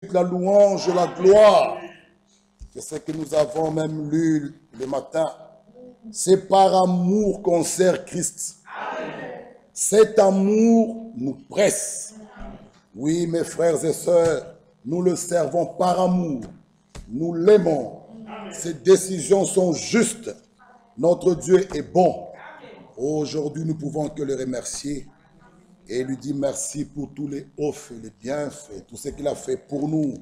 la louange, la gloire. C'est ce que nous avons même lu le matin. C'est par amour qu'on sert Christ. Cet amour nous presse. Oui, mes frères et sœurs, nous le servons par amour. Nous l'aimons. Ses décisions sont justes. Notre Dieu est bon. Aujourd'hui, nous ne pouvons que le remercier et lui dire merci pour tous les hauts faits, les bienfaits, tout ce qu'il a fait pour nous.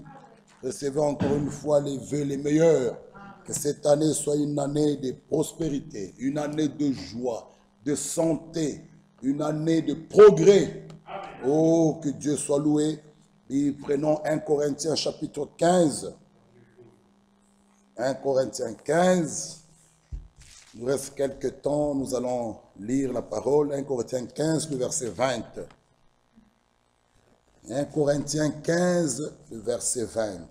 Recevez encore une fois les vœux les meilleurs. Que cette année soit une année de prospérité, une année de joie, de santé, une année de progrès. Oh, que Dieu soit loué. Et prenons 1 Corinthiens chapitre 15. 1 Corinthiens 15. Il nous reste quelques temps, nous allons lire la parole. 1 Corinthiens 15, le verset 20. 1 Corinthiens 15, le verset 20.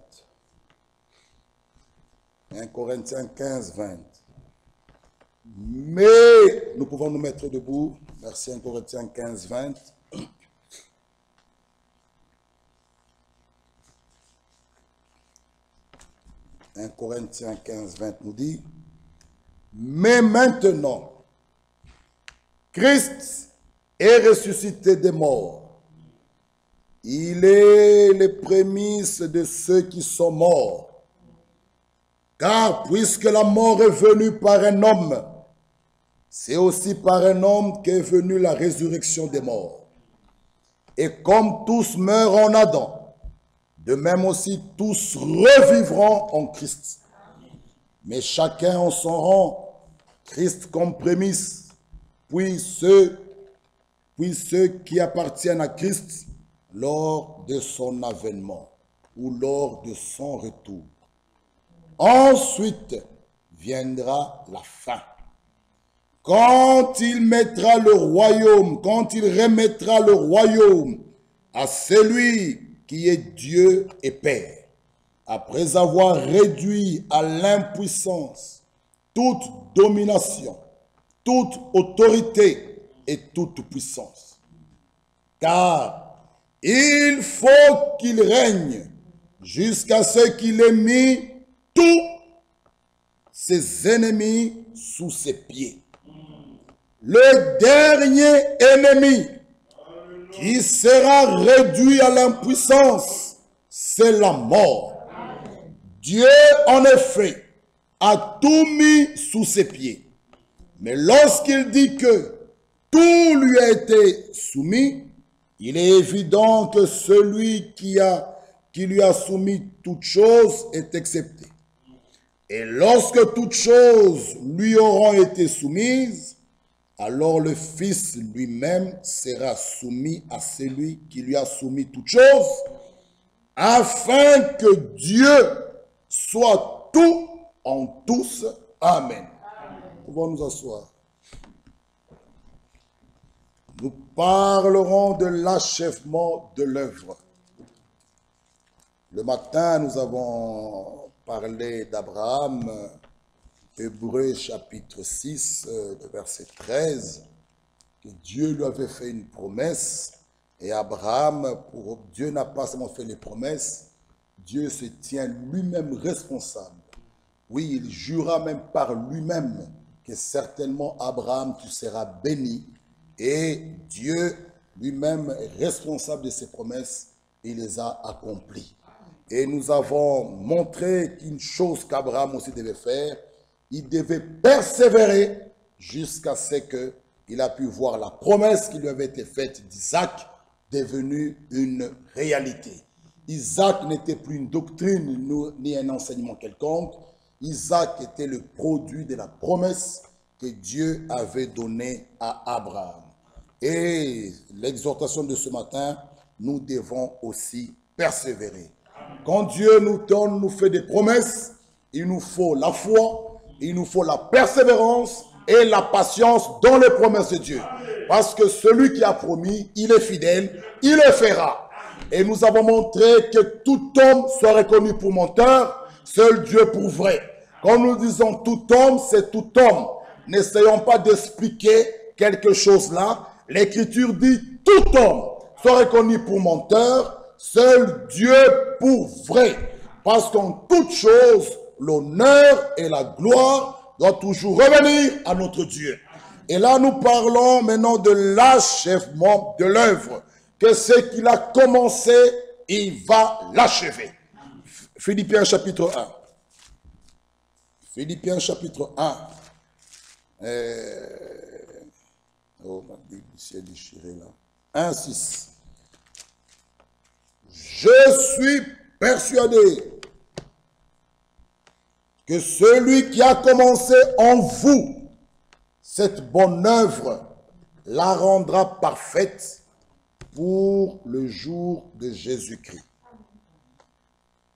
1 Corinthiens 15, 20. Mais nous pouvons nous mettre debout. Merci 1 Corinthiens 15, 20. « 1 Corinthiens 15, 20 nous dit, « Mais maintenant, Christ est ressuscité des morts. Il est les prémices de ceux qui sont morts. Car puisque la mort est venue par un homme, c'est aussi par un homme qu'est venue la résurrection des morts. Et comme tous meurent en Adam, de même aussi tous revivront en Christ. Mais chacun en son rang, Christ comme prémisse, puis ceux qui appartiennent à Christ lors de son avènement ou lors de son retour. Ensuite viendra la fin. Quand il mettra le royaume, quand il remettra le royaume à celui qui est Dieu et Père, après avoir réduit à l'impuissance toute domination, toute autorité et toute puissance. Car il faut qu'il règne jusqu'à ce qu'il ait mis tous ses ennemis sous ses pieds. Le dernier ennemi qui sera réduit à l'impuissance, c'est la mort. Dieu, en effet, a tout mis sous ses pieds. Mais lorsqu'il dit que tout lui a été soumis, il est évident que celui qui lui a soumis toutes choses est excepté. Et lorsque toutes choses lui auront été soumises, alors le Fils lui-même sera soumis à celui qui lui a soumis toutes choses, afin que Dieu soit tout en tous. Amen. Pouvons nous asseoir. Nous parlerons de l'achèvement de l'œuvre. Le matin, nous avons parlé d'Abraham, Hébreux chapitre 6, verset 13, que Dieu lui avait fait une promesse, et Abraham, Dieu n'a pas seulement fait les promesses, Dieu se tient lui-même responsable. Oui, il jura même par lui-même que certainement Abraham, tu seras béni, et Dieu lui-même est responsable de ses promesses, il les a accomplies. Et nous avons montré qu'une chose qu'Abraham aussi devait faire, il devait persévérer jusqu'à ce qu'il a pu voir la promesse qui lui avait été faite d'Isaac devenue une réalité. Isaac n'était plus une doctrine ni un enseignement quelconque. Isaac était le produit de la promesse que Dieu avait donnée à Abraham. Et l'exhortation de ce matin, nous devons aussi persévérer. Quand Dieu nous fait des promesses, il nous faut la foi, il nous faut la persévérance et la patience dans les promesses de Dieu. Parce que celui qui a promis, il est fidèle, il le fera. Et nous avons montré que tout homme soit reconnu pour menteur, seul Dieu pour vrai. Quand nous disons tout homme, c'est tout homme. N'essayons pas d'expliquer quelque chose là. L'Écriture dit tout homme soit reconnu pour menteur, seul Dieu pour vrai. Parce qu'en toute chose, l'honneur et la gloire doivent toujours revenir à notre Dieu. Et là, nous parlons maintenant de l'achèvement de l'œuvre. Que ce qu'il a commencé, il va l'achever. Philippiens chapitre 1. Philippiens chapitre 1. Oh, ma Bible ici est déchirée là. 1, 6. Je suis persuadé que celui qui a commencé en vous cette bonne œuvre la rendra parfaite pour le jour de Jésus-Christ.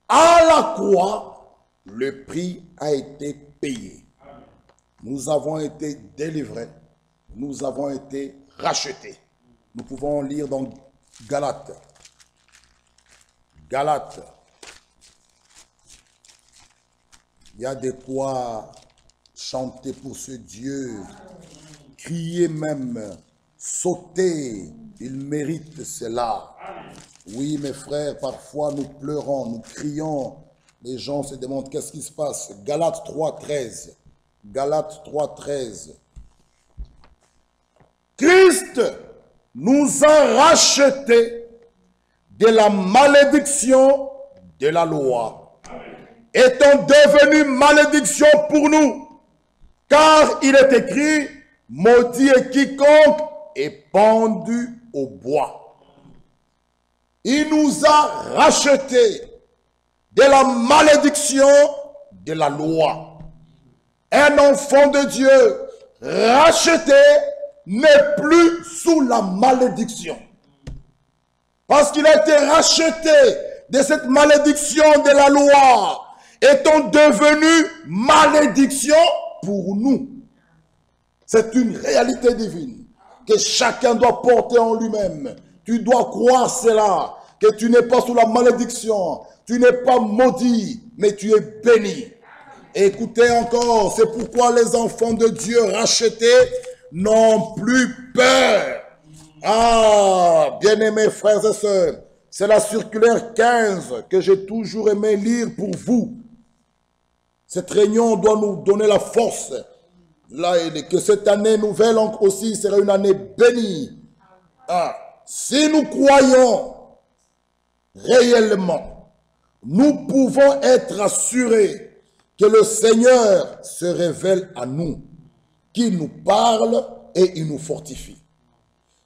À la croix, le prix a été payé. Nous avons été délivrés. Nous avons été rachetés. Nous pouvons lire dans Galates. Galates. Il y a de quoi chanter pour ce Dieu, crier même, sauter. Il mérite cela. Oui, mes frères, parfois nous pleurons, nous crions. Les gens se demandent qu'est-ce qui se passe. Galates 3, 13. Galates 3, 13. Christ nous a rachetés de la malédiction de la loi, étant devenu malédiction pour nous, car il est écrit, maudit est quiconque est pendu au bois. Il nous a rachetés de la malédiction de la loi. Un enfant de Dieu racheté n'est plus sous la malédiction. Parce qu'il a été racheté de cette malédiction de la loi, étant devenu malédiction pour nous. C'est une réalité divine que chacun doit porter en lui-même. Tu dois croire cela, que tu n'es pas sous la malédiction, tu n'es pas maudit, mais tu es béni. Écoutez encore, c'est pourquoi les enfants de Dieu rachetés n'ont plus peur. Ah, bien-aimés frères et sœurs, c'est la circulaire 15 que j'ai toujours aimé lire pour vous. Cette réunion doit nous donner la force. Là, et que cette année nouvelle aussi sera une année bénie. Ah, si nous croyons réellement, nous pouvons être assurés que le Seigneur se révèle à nous, qu'il nous parle et il nous fortifie.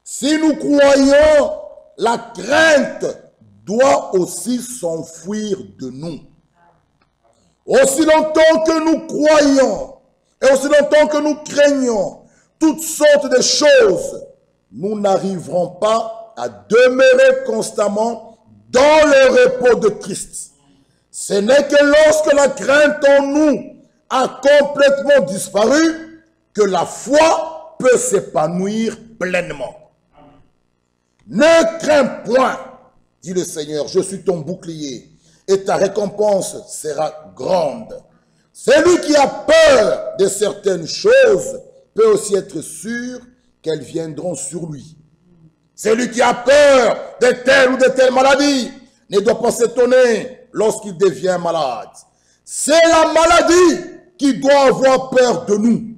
Si nous croyons, la crainte doit aussi s'enfuir de nous. Aussi longtemps que nous croyons et aussi longtemps que nous craignons toutes sortes de choses, nous n'arriverons pas à demeurer constamment dans le repos de Christ. Ce n'est que lorsque la crainte en nous a complètement disparu que la foi peut s'épanouir pleinement. Ne crains point, dit le Seigneur, je suis ton bouclier, et ta récompense sera grande. Celui qui a peur de certaines choses peut aussi être sûr qu'elles viendront sur lui. Celui qui a peur de telle ou de telle maladie ne doit pas s'étonner lorsqu'il devient malade. C'est la maladie qui doit avoir peur de nous.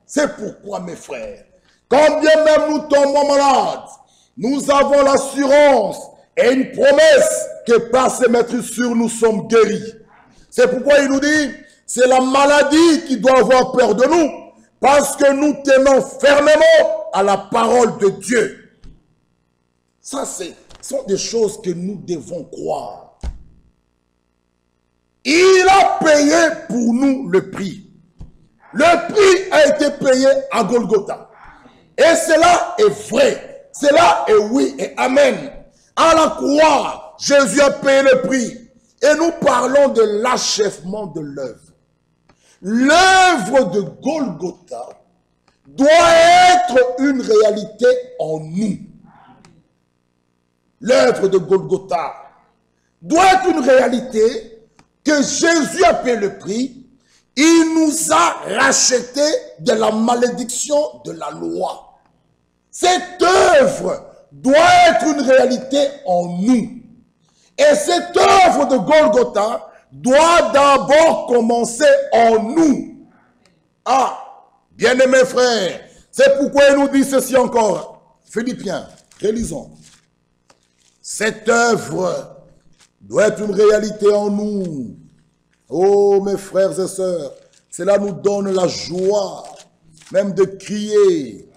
C'est pourquoi, mes frères, quand bien même nous tombons malades, nous avons l'assurance et une promesse que par ses maîtrissures nous sommes guéris. C'est pourquoi il nous dit, c'est la maladie qui doit avoir peur de nous, parce que nous tenons fermement à la parole de Dieu. Ça, ce sont des choses que nous devons croire. Il a payé pour nous le prix. Le prix a été payé à Golgotha. Et cela est vrai. Cela est oui et amen. À la croix, Jésus a payé le prix. Et nous parlons de l'achèvement de l'œuvre. L'œuvre de Golgotha doit être une réalité en nous. L'œuvre de Golgotha doit être une réalité que Jésus a payé le prix. Il nous a rachetés de la malédiction de la loi. Cette œuvre doit être une réalité en nous. Et cette œuvre de Golgotha doit d'abord commencer en nous. Ah, bien-aimés frères, c'est pourquoi il nous dit ceci encore. Philippiens, relisons. Cette œuvre doit être une réalité en nous. Oh, mes frères et sœurs, cela nous donne la joie, même de crier,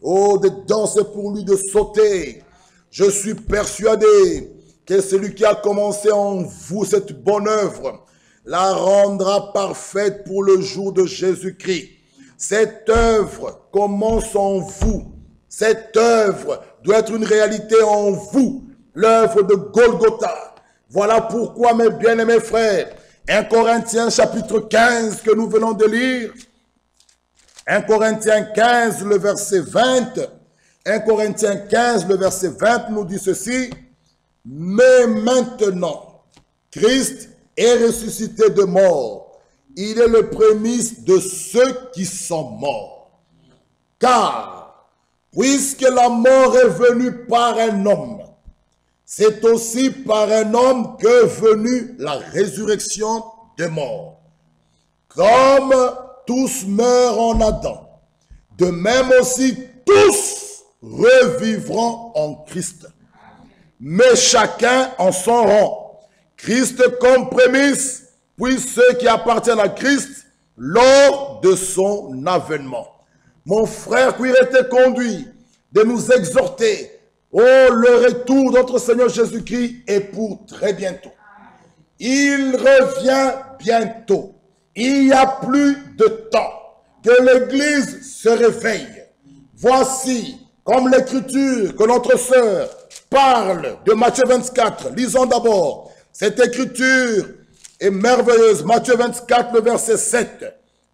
oh, de danser pour lui, de sauter. Je suis persuadé que celui qui a commencé en vous cette bonne œuvre la rendra parfaite pour le jour de Jésus-Christ. Cette œuvre commence en vous. Cette œuvre doit être une réalité en vous. L'œuvre de Golgotha. Voilà pourquoi, mes bien-aimés frères, 1 Corinthiens chapitre 15 que nous venons de lire, 1 Corinthiens 15, le verset 20, 1 Corinthiens 15, le verset 20 nous dit ceci, « Mais maintenant, Christ est ressuscité de mort. Il est le prémisse de ceux qui sont morts. Car, puisque la mort est venue par un homme, c'est aussi par un homme que venue la résurrection des morts. Comme tous meurent en Adam, de même aussi tous revivront en Christ. Mais chacun en son rang. Christ comme prémisse, puis ceux qui appartiennent à Christ lors de son avènement. Mon frère qui a été conduit de nous exhorter, oh, le retour de notre Seigneur Jésus-Christ est pour très bientôt. Il revient bientôt. Il n'y a plus de temps que l'Église se réveille. Voici, comme l'Écriture que notre sœur parle de Matthieu 24. Lisons d'abord. Cette Écriture est merveilleuse. Matthieu 24, le verset 7.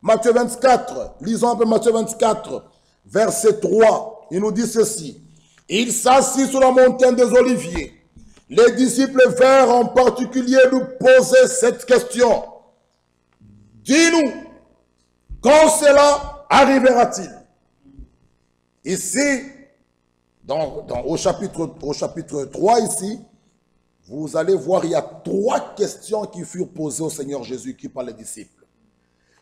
Matthieu 24, lisons un peu Matthieu 24, verset 3. Il nous dit ceci. Il s'assit sur la montagne des Oliviers. Les disciples vinrent en particulier nous poser cette question. Dis-nous, quand cela arrivera-t-il? Ici, au chapitre 3 ici, vous allez voir, il y a 3 questions qui furent posées au Seigneur Jésus-Christ par les disciples.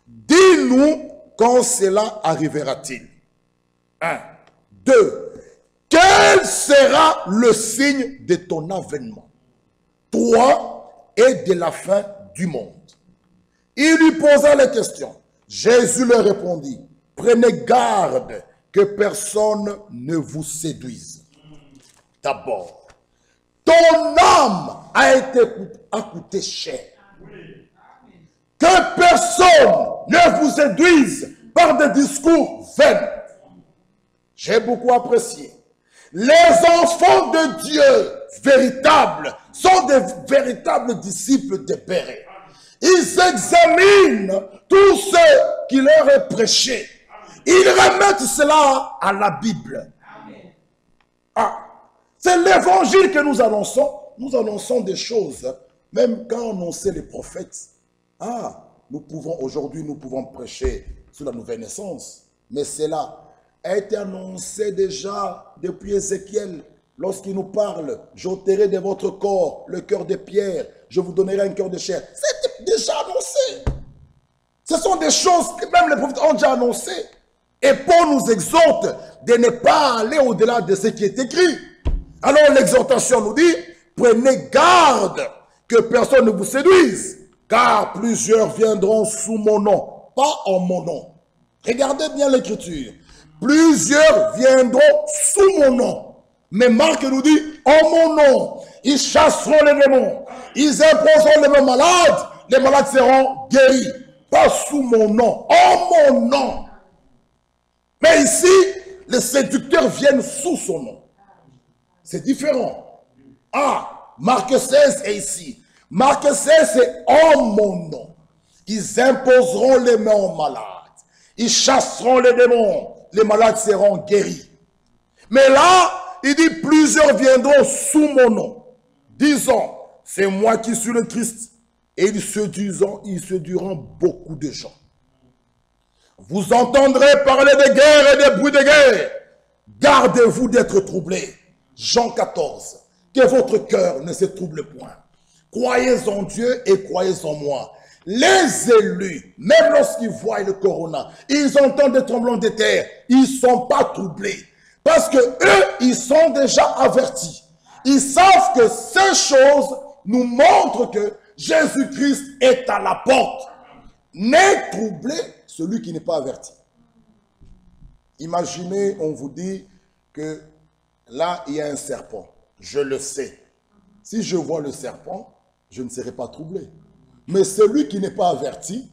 Dis-nous, quand cela arrivera-t-il? 1. 2. Quel sera le signe de ton avènement? 3. Et de la fin du monde. Il lui posa les questions. Jésus leur répondit, prenez garde que personne ne vous séduise. D'abord, ton âme a coûté cher. Que personne ne vous séduise par des discours vains. J'ai beaucoup apprécié. Les enfants de Dieu véritables sont des véritables disciples de Béret. Ils examinent tout ce qui leur est prêché. Ils remettent cela à la Bible. Ah, c'est l'évangile que nous annonçons. Nous annonçons des choses, même quand on sait les prophètes. Ah, aujourd'hui, nous pouvons prêcher sur la nouvelle naissance. Mais cela a été annoncé déjà depuis Ézéchiel. Lorsqu'il nous parle, j'ôterai de votre corps le cœur de pierre, je vous donnerai un cœur de chair. C'était déjà annoncé. Ce sont des choses que même les prophètes ont déjà annoncées. Et Paul nous exhorte de ne pas aller au-delà de ce qui est écrit. Alors l'exhortation nous dit, prenez garde que personne ne vous séduise, car plusieurs viendront sous mon nom, pas en mon nom. Regardez bien l'écriture. Plusieurs viendront sous mon nom. Mais Marc nous dit, en mon nom, ils chasseront les démons. Ils imposeront les malades seront guéris. Pas sous mon nom, en mon nom. Mais ici, les séducteurs viennent sous son nom. C'est différent. Ah, Marc 16 est ici. Marc 16, c'est en mon nom. Ils imposeront les mains aux malades. Ils chasseront les démons. Les malades seront guéris. Mais là, il dit, plusieurs viendront sous mon nom, disant, c'est moi qui suis le Christ. Et ils séduiront beaucoup de gens. Vous entendrez parler de guerre et de bruits de guerre. Gardez-vous d'être troublés. Jean 14. Que votre cœur ne se trouble point. croyez en Dieu et croyez en moi. Les élus, même lorsqu'ils voient le corona, ils entendent des tremblements de terre, ils ne sont pas troublés. Parce que eux, ils sont déjà avertis. Ils savent que ces choses nous montrent que Jésus-Christ est à la porte. N'est troublé celui qui n'est pas averti. Imaginez, on vous dit que là, il y a un serpent. Je le sais. Si je vois le serpent, je ne serai pas troublé. Mais celui qui n'est pas averti,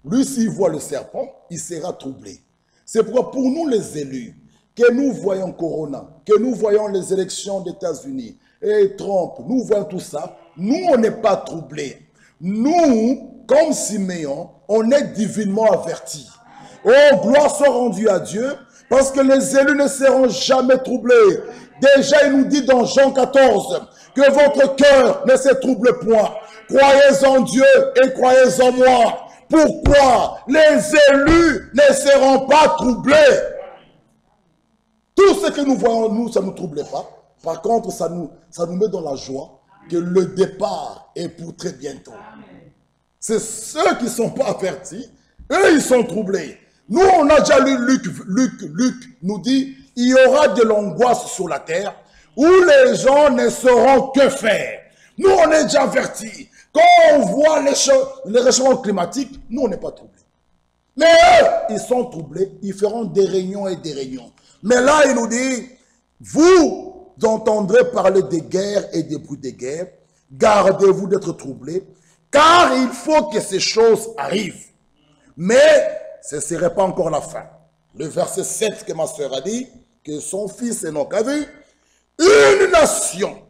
lui, s'il voit le serpent, il sera troublé. C'est pourquoi pour nous les élus, que nous voyons Corona, que nous voyons les élections des États-Unis, et Trump, nous voyons tout ça, nous, on n'est pas troublés. Nous, comme Siméon, on est divinement avertis. Oh, gloire soit rendue à Dieu, parce que les élus ne seront jamais troublés. Déjà, il nous dit dans Jean 14, que votre cœur ne se trouble point. Croyez en Dieu et croyez en moi. Pourquoi les élus ne seront pas troublés? Tout ce que nous voyons, nous, ça ne nous trouble pas. Par contre, ça nous met dans la joie que le départ est pour très bientôt. C'est ceux qui ne sont pas avertis, eux, ils sont troublés. Nous, on a déjà lu Luc nous dit, il y aura de l'angoisse sur la terre où les gens ne sauront que faire. Nous, on est déjà avertis. Quand on voit les réchauffements climatiques, nous, on n'est pas troublés. Mais eux, ils sont troublés. Ils feront des réunions et des réunions. Mais là, il nous dit, vous entendrez parler des guerres et des bruits des guerres. Gardez-vous d'être troublés, car il faut que ces choses arrivent. Mais ce ne serait pas encore la fin. Le verset 7 que ma soeur a dit, que son fils Enoch a vu, une nation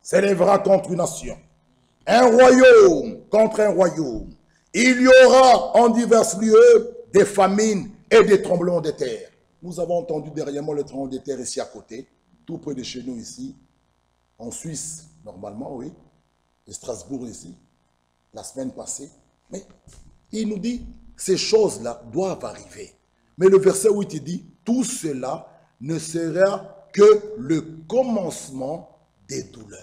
s'élèvera contre une nation, un royaume contre un royaume. Il y aura en divers lieux des famines et des tremblements de terre. Nous avons entendu derrière moi le tremblement de terre ici à côté, tout près de chez nous ici, en Suisse, normalement, oui, et Strasbourg ici, la semaine passée. Mais il nous dit, ces choses-là doivent arriver. Mais le verset 8, il dit, tout cela ne sera que le commencement des douleurs.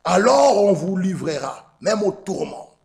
Alors on vous livrera, même au tourment.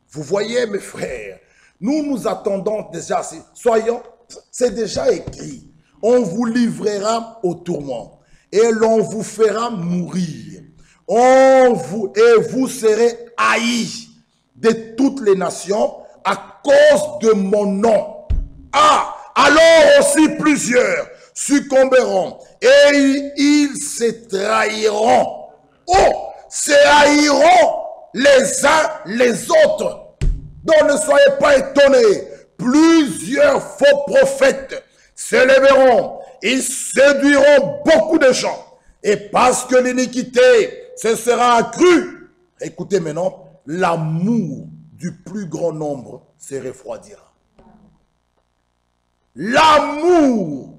Vous voyez, mes frères, nous attendons déjà, soyons, c'est déjà écrit, on vous livrera au tourment et l'on vous fera mourir. Et vous serez haïs de toutes les nations à cause de mon nom. Ah, alors aussi plusieurs succomberont et ils se trahiront. Oh, se haïront les uns les autres. Donc ne soyez pas étonnés. Plusieurs faux prophètes s'élèveront. Ils séduiront beaucoup de gens. Et parce que l'iniquité se sera accrue, écoutez maintenant, l'amour du plus grand nombre se refroidira. L'amour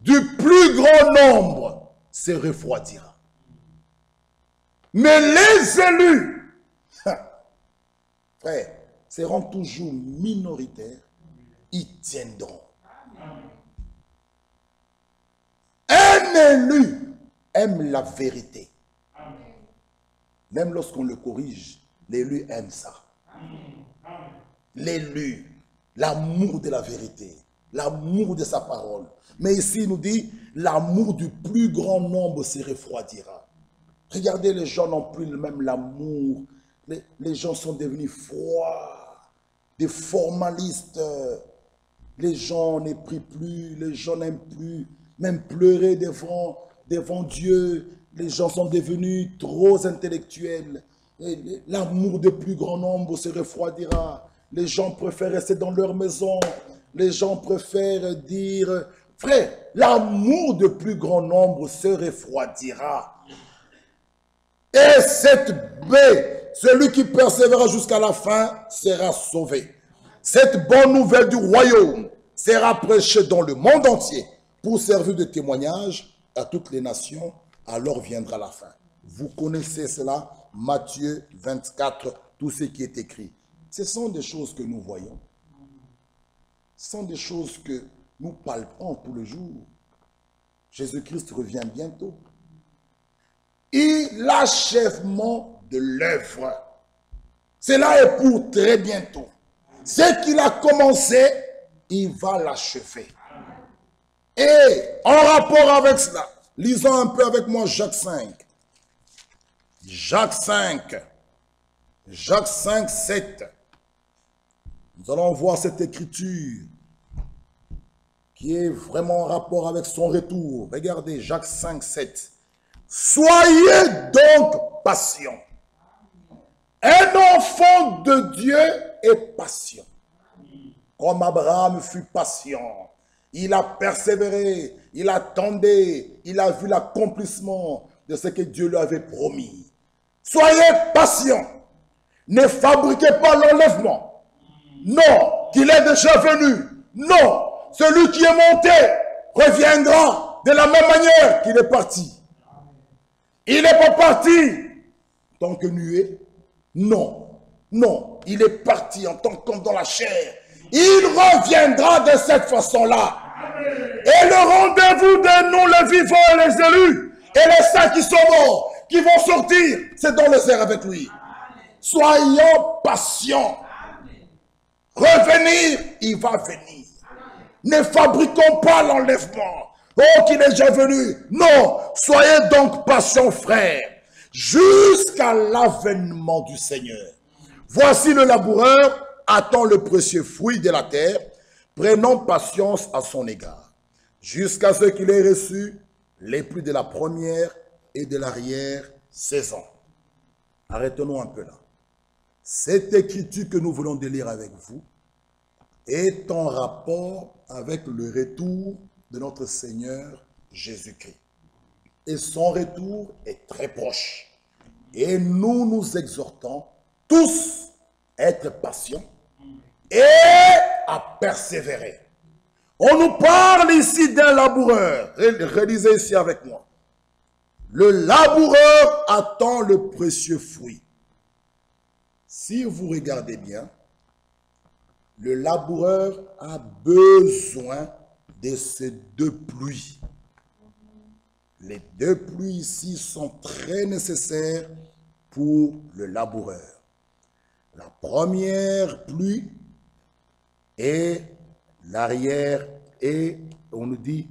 du plus grand nombre se refroidira. Mais les élus, frère, seront toujours minoritaires, ils tiendront. Un élu aime la vérité. Même lorsqu'on le corrige, l'élu aime ça. L'élu, l'amour de la vérité, l'amour de sa parole. Mais ici, il nous dit, l'amour du plus grand nombre se refroidira. Regardez, les gens n'ont plus le même l'amour. Les gens sont devenus froids, des formalistes. Les gens ne prient plus, les gens n'aiment plus, même pleurer devant Dieu. Les gens sont devenus trop intellectuels. L'amour du plus grand nombre se refroidira. Les gens préfèrent rester dans leur maison. Les gens préfèrent dire, frère, l'amour du plus grand nombre se refroidira. Et cette baie, celui qui persévérera jusqu'à la fin sera sauvé. Cette bonne nouvelle du royaume sera prêchée dans le monde entier pour servir de témoignage à toutes les nations. Alors viendra la fin. Vous connaissez cela, Matthieu 24, tout ce qui est écrit. Ce sont des choses que nous voyons. Ce sont des choses que nous palpons tous les jours. Jésus-Christ revient bientôt. l'achèvement de l'œuvre. Cela est pour très bientôt. Ce qu'il a commencé, il va l'achever. Et en rapport avec cela, lisons un peu avec moi Jacques 5. Jacques 5. Jacques 5, 7. Nous allons voir cette écriture qui est vraiment en rapport avec son retour. Regardez, Jacques 5, 7. Soyez donc patients. Un enfant de Dieu est patient. Comme Abraham fut patient. Il a persévéré, il attendait, il a vu l'accomplissement de ce que Dieu lui avait promis. Soyez patients. Ne fabriquez pas l'enlèvement. Non, qu'il est déjà venu. Non, celui qui est monté reviendra de la même manière qu'il est parti. Il n'est pas parti en tant que nuée. Non, non, il est parti en tant que dans la chair. Il reviendra de cette façon-là. Et le rendez-vous de nous, les vivants et les élus, et les saints qui sont morts, qui vont sortir, c'est dans les airs avec lui. Soyons patients. Revenir, il va venir. Ne fabriquons pas l'enlèvement. Oh, qu'il est déjà venu. Non, soyez donc patients, frères, jusqu'à l'avènement du Seigneur. Voici le laboureur attend le précieux fruit de la terre, prenant patience à son égard, jusqu'à ce qu'il ait reçu les pluies de la première et de l'arrière-saison. Arrêtons-nous un peu là. Cette écriture que nous voulons lire avec vous est en rapport avec le retour de notre Seigneur Jésus-Christ. Et son retour est très proche. Et nous nous exhortons tous à être patients et à persévérer. On nous parle ici d'un laboureur. Relisez ici avec moi. Le laboureur attend le précieux fruit. Si vous regardez bien, le laboureur a besoin de ces deux pluies. Les deux pluies ici sont très nécessaires pour le laboureur. La première pluie et l'arrière, et on nous dit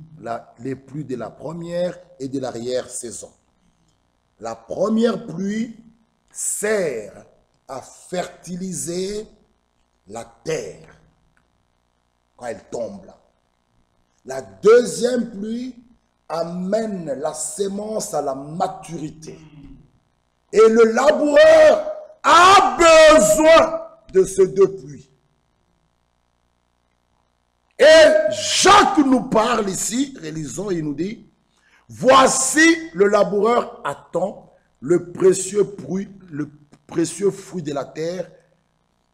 les pluies de la première et de l'arrière-saison. La première pluie sert à fertiliser la terre quand elle tombe là. La deuxième pluie amène la sémence à la maturité. Et le laboureur a besoin de ces deux pluies. Et Jacques nous parle ici, relisons, il nous dit, voici le laboureur attend le précieux fruit de la terre.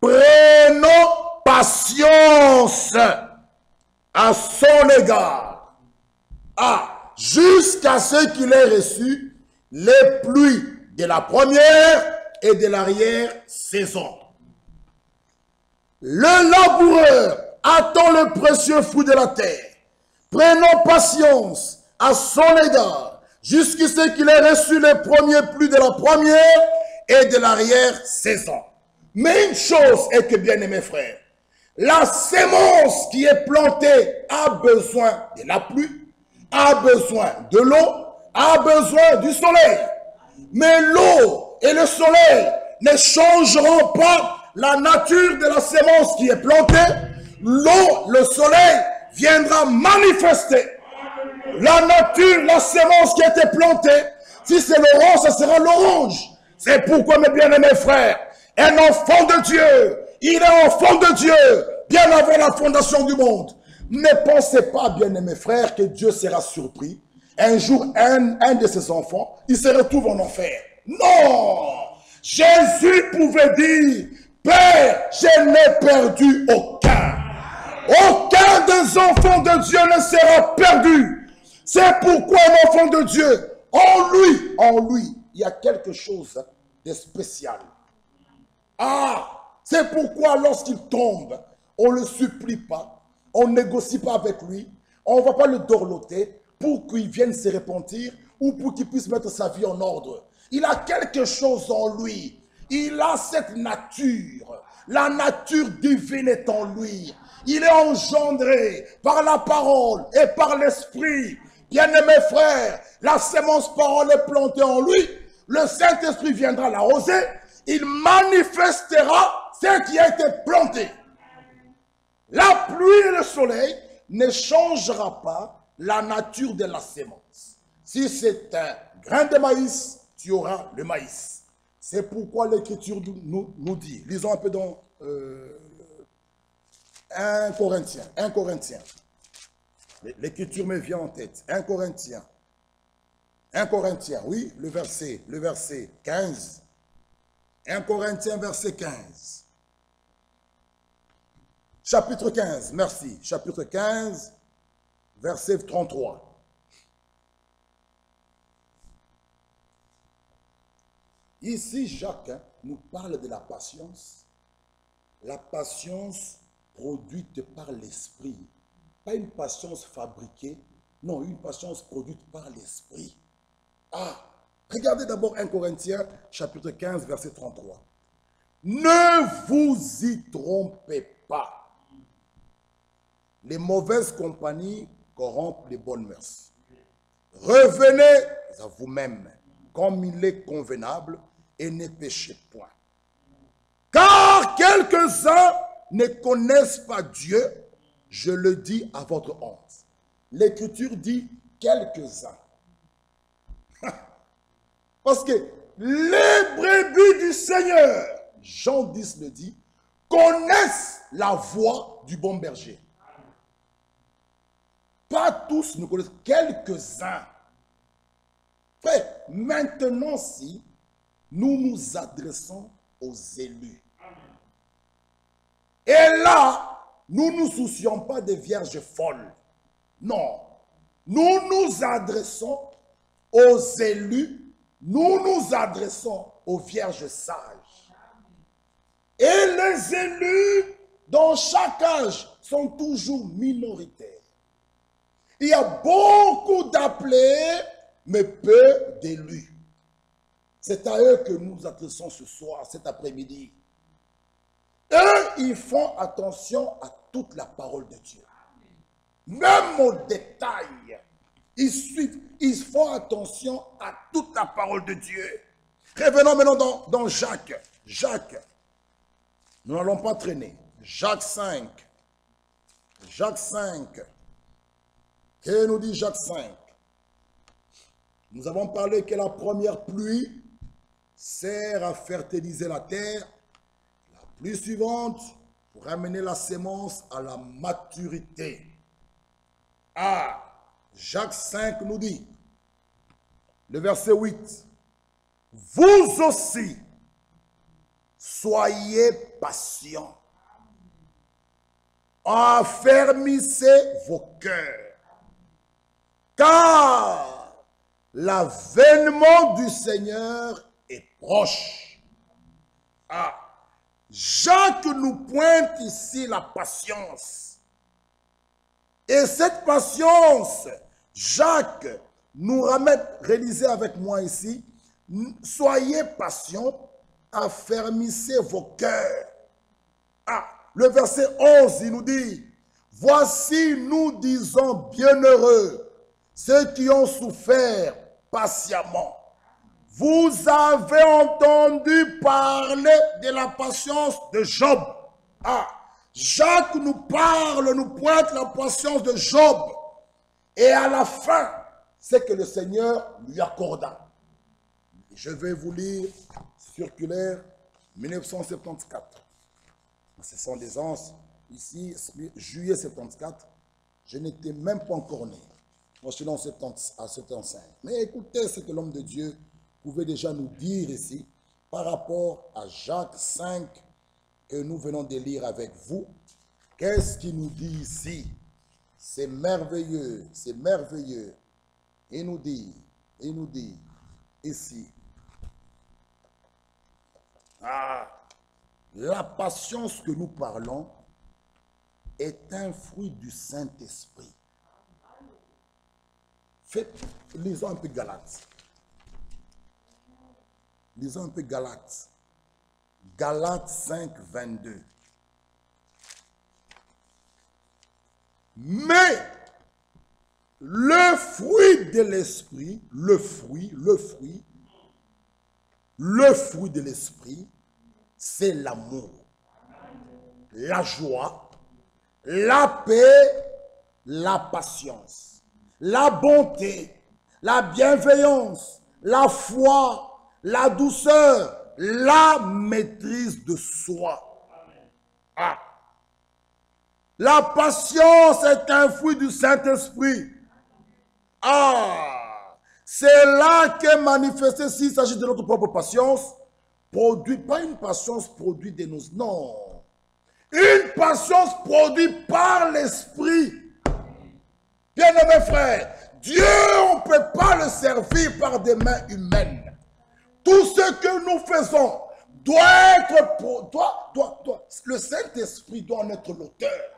Prenons patience à son égard, jusqu'à ce qu'il ait reçu les pluies de la première et de l'arrière-saison. Le laboureur attend le précieux fruit de la terre. Prenons patience à son égard, jusqu'à ce qu'il ait reçu les premières pluies de la première et de l'arrière-saison. Mais une chose est que, bien aimés frères, la sémence qui est plantée a besoin de la pluie, a besoin de l'eau, a besoin du soleil. Mais l'eau et le soleil ne changeront pas la nature de la sémence qui est plantée. L'eau, le soleil viendra manifester la nature, la sémence qui a été plantée. Si c'est l'orange, ça sera l'orange. C'est pourquoi, mes bien-aimés frères, un enfant de Dieu, il est enfant de Dieu, bien avant la fondation du monde. Ne pensez pas, bien-aimés frères, que Dieu sera surpris. Un jour, un de ses enfants, il se retrouve en enfer. Non! Jésus pouvait dire, Père, je n'ai perdu aucun. Aucun des enfants de Dieu ne sera perdu. C'est pourquoi un enfant de Dieu, en lui, il y a quelque chose de spécial. C'est pourquoi lorsqu'il tombe, on ne le supplie pas, on ne négocie pas avec lui, on ne va pas le dorloter pour qu'il vienne se repentir ou pour qu'il puisse mettre sa vie en ordre. Il a quelque chose en lui. Il a cette nature. La nature divine est en lui. Il est engendré par la parole et par l'esprit. Bien-aimés frères, la sémence parole est plantée en lui. Le Saint-Esprit viendra l'arroser. Il manifestera ce qui a été planté. La pluie et le soleil ne changera pas la nature de la sémence. Si c'est un grain de maïs, tu auras le maïs. C'est pourquoi l'Écriture nous dit, lisons un peu dans 1 Corinthiens. L'Écriture me vient en tête. 1 Corinthiens, oui, le verset 15. 1 Corinthiens, verset 15. Chapitre 15, merci. Chapitre 15, verset 33. Ici, Jacques nous parle de la patience. La patience produite par l'esprit. Pas une patience fabriquée, non, une patience produite par l'esprit. Ah, regardez d'abord 1 Corinthiens, chapitre 15, verset 33. Ne vous y trompez pas. Les mauvaises compagnies corrompent les bonnes mœurs. Revenez à vous-même, comme il est convenable, et ne péchez point. Car quelques-uns ne connaissent pas Dieu, je le dis à votre honte. L'Écriture dit quelques-uns. Parce que les brebis du Seigneur, Jean 10 le dit, connaissent la voix du bon berger. Pas tous nous connaissent, quelques-uns. Frère, maintenant si nous nous adressons aux élus, et là, nous ne nous soucions pas des vierges folles. Non, nous nous adressons aux élus, nous nous adressons aux vierges sages. Et les élus, dans chaque âge, sont toujours minoritaires. Il y a beaucoup d'appelés, mais peu d'élus. C'est à eux que nous nous adressons ce soir, cet après-midi. Eux, ils font attention à toute la parole de Dieu. Même au détail, ils suivent, ils font attention à toute la parole de Dieu. Revenons maintenant dans Jacques. Jacques, nous n'allons pas traîner. Jacques 5. Jacques 5. Que nous dit Jacques 5? Nous avons parlé que la première pluie sert à fertiliser la terre. La pluie suivante pour amener la sémence à la maturité. Ah, Jacques 5 nous dit, le verset 8, vous aussi, soyez patients, affermissez vos cœurs, car l'avènement du Seigneur est proche. Ah, Jacques nous pointe ici la patience. Et cette patience, Jacques nous ramène, réalisez avec moi ici, soyez patients, affermissez vos cœurs. Ah, le verset 11, il nous dit, voici nous disons bienheureux ceux qui ont souffert patiemment. Vous avez entendu parler de la patience de Job. Ah, Jacques nous parle, nous pointe la patience de Job. Et à la fin, c'est que le Seigneur lui accorda. Je vais vous lire circulaire 1974. Ce sont des ans, ici, juillet 74. Je n'étais même pas encore né. Moi, je suis en 75. Mais écoutez ce que l'homme de Dieu pouvait déjà nous dire ici par rapport à Jacques 5 que nous venons de lire avec vous. Qu'est-ce qu'il nous dit ici? C'est merveilleux, c'est merveilleux. Il nous dit ici, ah, la patience que nous parlons est un fruit du Saint-Esprit. Lisons un peu Galates. Lisons un peu Galates. Galates 5, 22. Mais le fruit de l'esprit, le fruit de l'esprit, c'est l'amour, la joie, la paix, la patience, la bonté, la bienveillance, la foi, la douceur, la maîtrise de soi. Ah. La patience est un fruit du Saint-Esprit. Ah, c'est là qu'est manifesté, s'il s'agit de notre propre patience, produit, pas une patience produite de nos... Non. Une patience produite par l'Esprit. Bien-aimés frères, Dieu, on ne peut pas le servir par des mains humaines. Tout ce que nous faisons doit être... le Saint-Esprit doit en être l'auteur.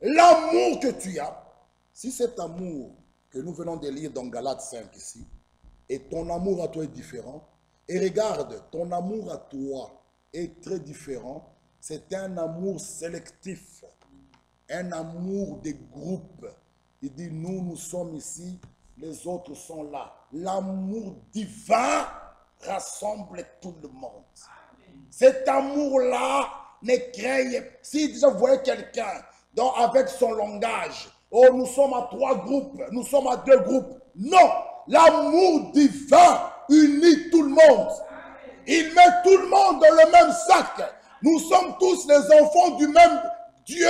L'amour que tu as, si cet amour que nous venons de lire dans Galates 5 ici, et ton amour à toi est différent, et regarde, ton amour à toi est très différent, c'est un amour sélectif, un amour de groupe. Il dit, nous sommes ici, les autres sont là. L'amour divin rassemble tout le monde. Cet amour-là ne crée... Si déjà vous voyez quelqu'un avec son langage, oh, nous sommes à 3 groupes, nous sommes à 2 groupes. Non, l'amour divin unit tout le monde. Il met tout le monde dans le même sac. Nous sommes tous les enfants du même Dieu.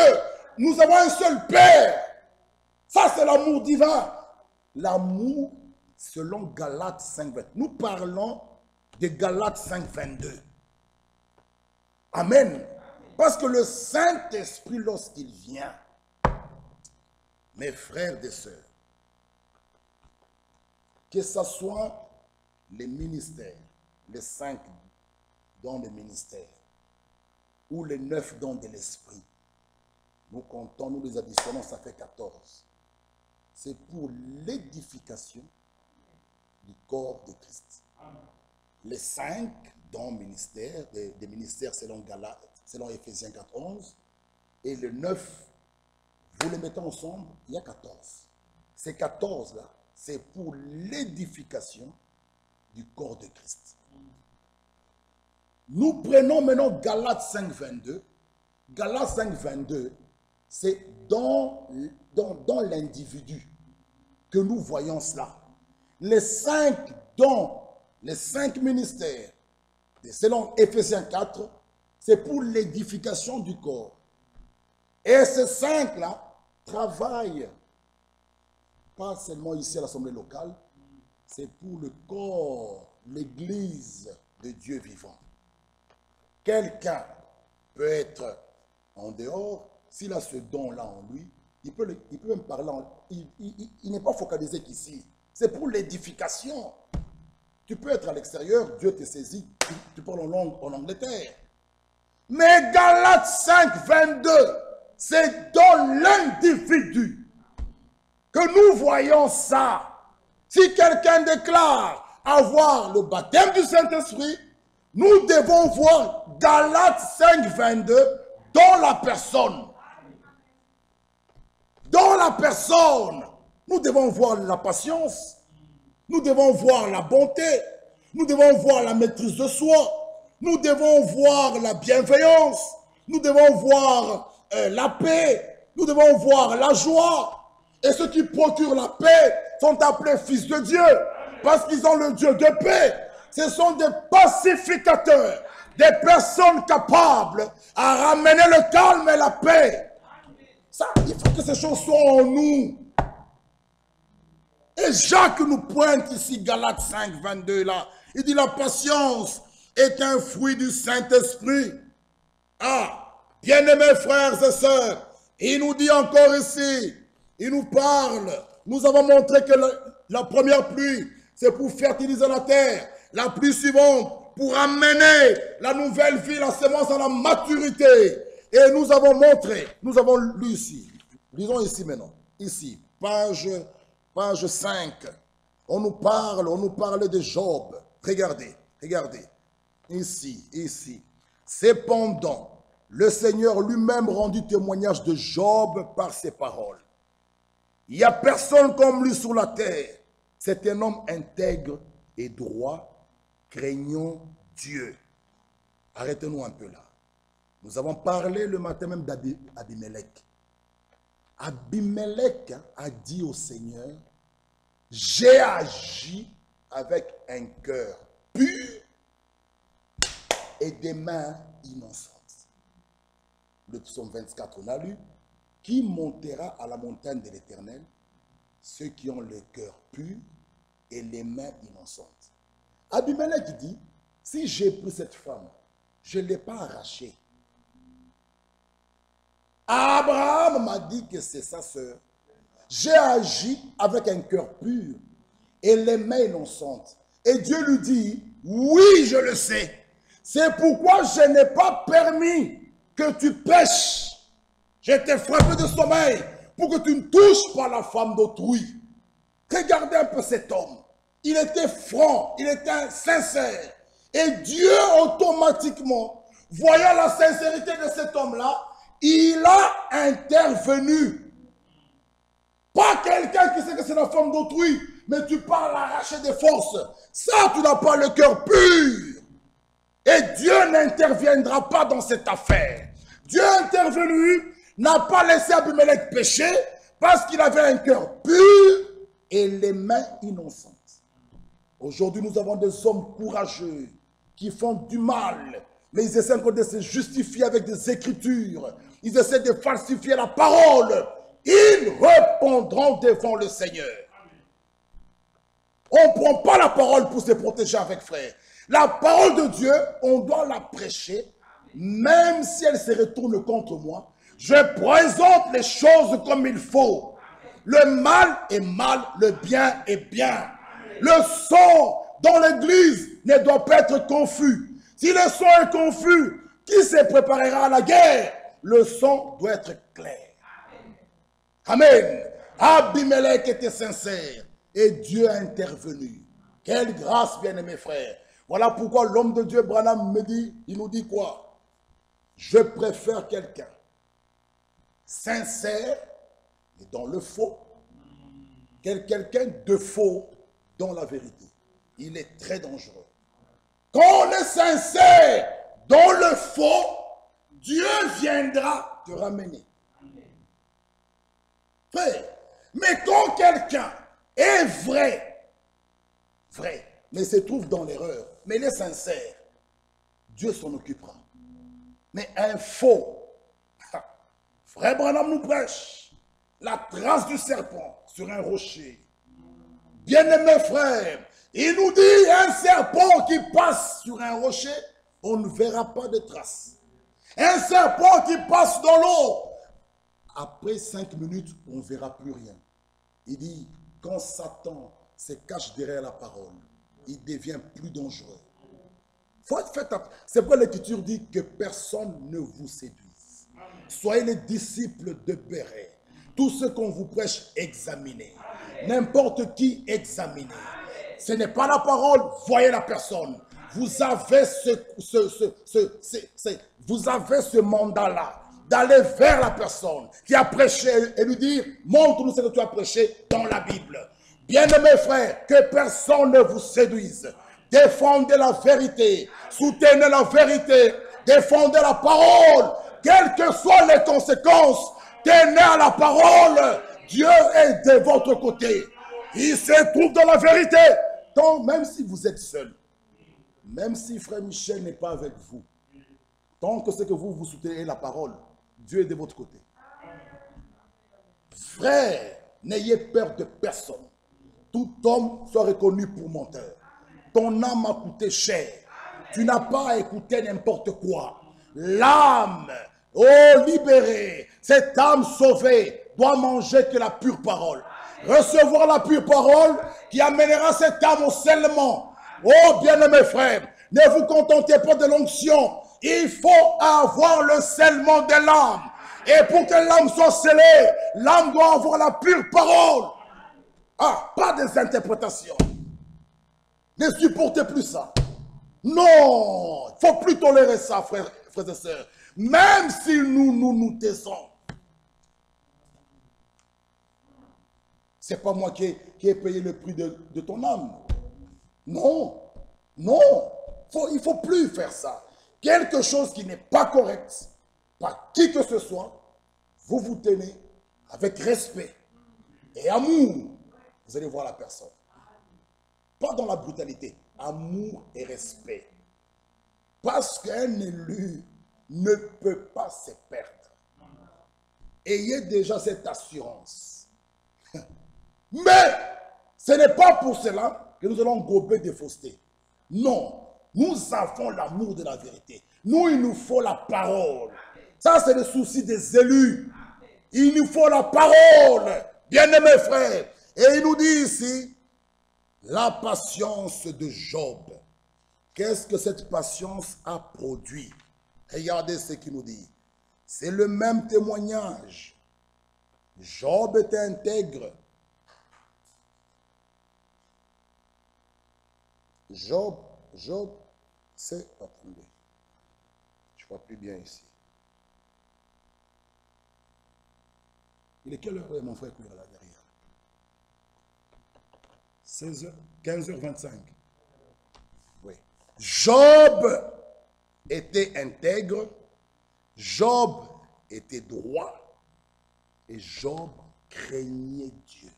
Nous avons un seul Père. Ça, c'est l'amour divin. L'amour, selon Galates 5:22. Nous parlons de Galates 5:22. Amen. Parce que le Saint-Esprit, lorsqu'il vient, mes frères et sœurs, que ce soit les ministères, les 5 dons de ministère, ou les 9 dons de l'Esprit, nous comptons, nous les additionnons, ça fait 14. C'est pour l'édification du corps de Christ. Les 5 dons ministères, des ministères selon Galates, selon Ephésiens 4:11, et le 9, vous les mettez ensemble, il y a 14. Ces 14-là, c'est pour l'édification du corps de Christ. Nous prenons maintenant Galates 5:22. Galates 5:22, c'est dans l'individu que nous voyons cela. Les 5 dons, les 5 ministères, selon Ephésiens 4, c'est pour l'édification du corps. Et ces 5-là travaillent, pas seulement ici à l'Assemblée locale, c'est pour le corps, l'Église de Dieu vivant. Quelqu'un peut être en dehors, s'il a ce don-là en lui, il peut même parler, il n'est pas focalisé qu'ici. C'est pour l'édification. Tu peux être à l'extérieur, Dieu te saisit, tu parles en langue en Angleterre. Mais Galates 5:22, c'est dans l'individu que nous voyons ça. Si quelqu'un déclare avoir le baptême du Saint-Esprit, nous devons voir Galates 5:22 dans la personne. Dans la personne, nous devons voir la patience, nous devons voir la bonté, nous devons voir la maîtrise de soi, nous devons voir la bienveillance, nous devons voir la paix, nous devons voir la joie. Et ceux qui procurent la paix sont appelés fils de Dieu, parce qu'ils ont le Dieu de paix. Ce sont des pacificateurs, des personnes capables à ramener le calme et la paix. Ça, il faut que ces choses soient en nous. Et Jacques nous pointe ici, Galates 5:22 là. Il dit la patience est un fruit du Saint-Esprit. Ah, bien-aimés frères et sœurs, il nous dit encore ici, il nous parle. Nous avons montré que la première pluie, c'est pour fertiliser la terre. La pluie suivante, pour amener la nouvelle vie, la semence à la maturité. Et nous avons montré, nous avons lu ici. Lisons ici maintenant. Ici, page 5. On nous parle de Job. Regardez, regardez. Ici. Cependant, le Seigneur lui-même rendit témoignage de Job par ses paroles. Il n'y a personne comme lui sur la terre. C'est un homme intègre et droit, craignant Dieu. Arrêtez-nous un peu là. Nous avons parlé le matin même d'Abimelech. Abimelech a dit au Seigneur, j'ai agi avec un cœur pur et des mains innocentes. Le psaume 24, on a lu, qui montera à la montagne de l'Éternel? Ceux qui ont le cœur pur et les mains innocentes. Abimelech dit, si j'ai pris cette femme, je ne l'ai pas arrachée. Abraham m'a dit que c'est sa sœur. J'ai agi avec un cœur pur et les mains innocentes. Et Dieu lui dit, oui, je le sais. C'est pourquoi je n'ai pas permis que tu pêches. Je t'ai frappé de sommeil pour que tu ne touches pas la femme d'autrui. Regardez un peu cet homme. Il était franc, il était sincère. Et Dieu, automatiquement, voyant la sincérité de cet homme-là, il a intervenu. Pas quelqu'un qui sait que c'est la femme d'autrui, mais tu parles arracher des forces. Ça, tu n'as pas le cœur pur. Et Dieu n'interviendra pas dans cette affaire. Dieu intervenu, n'a pas laissé Abimelech pécher parce qu'il avait un cœur pur et les mains innocentes. Aujourd'hui, nous avons des hommes courageux qui font du mal, mais ils essaient encore de se justifier avec des écritures. Ils essaient de falsifier la parole. Ils répondront devant le Seigneur. On ne prend pas la parole pour se protéger avec frère. La parole de Dieu, on doit la prêcher, même si elle se retourne contre moi. Je présente les choses comme il faut. Le mal est mal, le bien est bien. Le son dans l'église ne doit pas être confus. Si le son est confus, qui se préparera à la guerre? Le son doit être clair. Amen. Abimelech était sincère et Dieu a intervenu. Quelle grâce, bien-aimés frères. Voilà pourquoi l'homme de Dieu, Branham, il nous dit quoi? Je préfère quelqu'un sincère et dans le faux, quelqu'un de faux dans la vérité. Il est très dangereux. Quand on est sincère dans le faux, Dieu viendra te ramener. Frère, mais quand quelqu'un est vrai, mais se trouve dans l'erreur, mais il est sincère, Dieu s'en occupera. Mais un faux, frère Branham nous prêche la trace du serpent sur un rocher. Bien-aimé frère, il nous dit un serpent qui passe sur un rocher, on ne verra pas de traces. Un serpent qui passe dans l'eau, après 5 minutes, on ne verra plus rien. Il dit, quand Satan se cache derrière la parole, il devient plus dangereux. C'est pourquoi l'Écriture dit que personne ne vous séduise. Soyez les disciples de Béret. Tout ce qu'on vous prêche, examinez. N'importe qui, examinez. Ce n'est pas la parole, voyez la personne. Vous avez ce mandat-là d'aller vers la personne qui a prêché et lui dire, montre-nous ce que tu as prêché dans la Bible. Bien-aimés frères, que personne ne vous séduise. Défendez la vérité, soutenez la vérité, défendez la parole, quelles que soient les conséquences, tenez à la parole. Dieu est de votre côté. Il se trouve dans la vérité. Donc, même si vous êtes seul, même si frère Michel n'est pas avec vous, tant que c'est que vous soutenez la parole, Dieu est de votre côté. Frère, n'ayez peur de personne. Tout homme soit reconnu pour menteur. Ton âme a coûté cher. Tu n'as pas à écouter n'importe quoi. L'âme, libérée, cette âme sauvée, doit manger que la pure parole. Recevoir la pure parole qui amènera cette âme au scellement. Oh, bien-aimés frères, ne vous contentez pas de l'onction. Il faut avoir le scellement de l'âme. Et pour que l'âme soit scellée, l'âme doit avoir la pure parole. Ah, pas des interprétations. Ne supportez plus ça. Non, il ne faut plus tolérer ça, frères et sœurs. Même si nous taisons. Ce n'est pas moi qui ai payé le prix de ton âme. Non, non, il ne faut plus faire ça. Quelque chose qui n'est pas correct, par qui que ce soit, vous vous tenez avec respect et amour. Vous allez voir la personne. Pas dans la brutalité, amour et respect. Parce qu'un élu ne peut pas se perdre. Ayez déjà cette assurance. Mais ce n'est pas pour cela que nous allons gober des faussetés. Non, nous avons l'amour de la vérité. Nous, il nous faut la parole. Ça, c'est le souci des élus. Il nous faut la parole, bien-aimés frères. Et il nous dit ici, la patience de Job. Qu'est-ce que cette patience a produit? Regardez ce qu'il nous dit. C'est le même témoignage. Job était intègre. Job, c'est... Attendez. Je ne vois plus bien ici. Il est quelle heure, mon frère, là derrière? 16h, 15h25. Oui. Job était intègre, Job était droit, et Job craignait Dieu.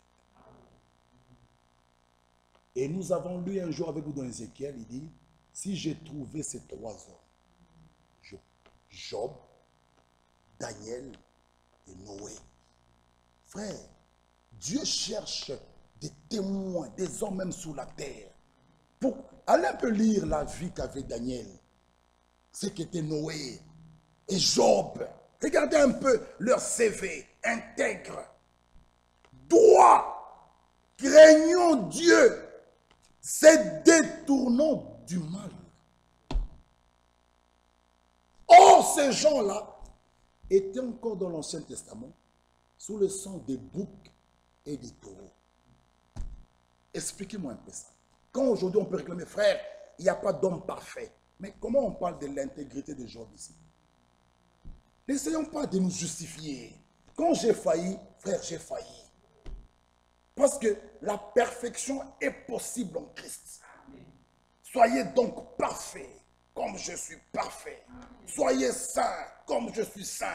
Et nous avons lu un jour avec vous dans Ézéchiel, il dit, si j'ai trouvé ces trois hommes, Job, Daniel et Noé. Frère, Dieu cherche des témoins, des hommes même sous la terre. Pour aller un peu lire la vie qu'avait Daniel, ce qu'était Noé et Job. Regardez un peu leur CV, intègre, droit, craignant Dieu, se détournant du mal. Or, ces gens-là étaient encore dans l'Ancien Testament, sous le sang des boucs et des taureaux. Expliquez-moi un peu ça. Quand aujourd'hui on peut réclamer, frère, il n'y a pas d'homme parfait. Mais comment on parle de l'intégrité de Job ici? N'essayons pas de nous justifier. Quand j'ai failli, frère, j'ai failli. Parce que la perfection est possible en Christ. Soyez donc parfaits comme je suis parfait. Soyez saints comme je suis saint.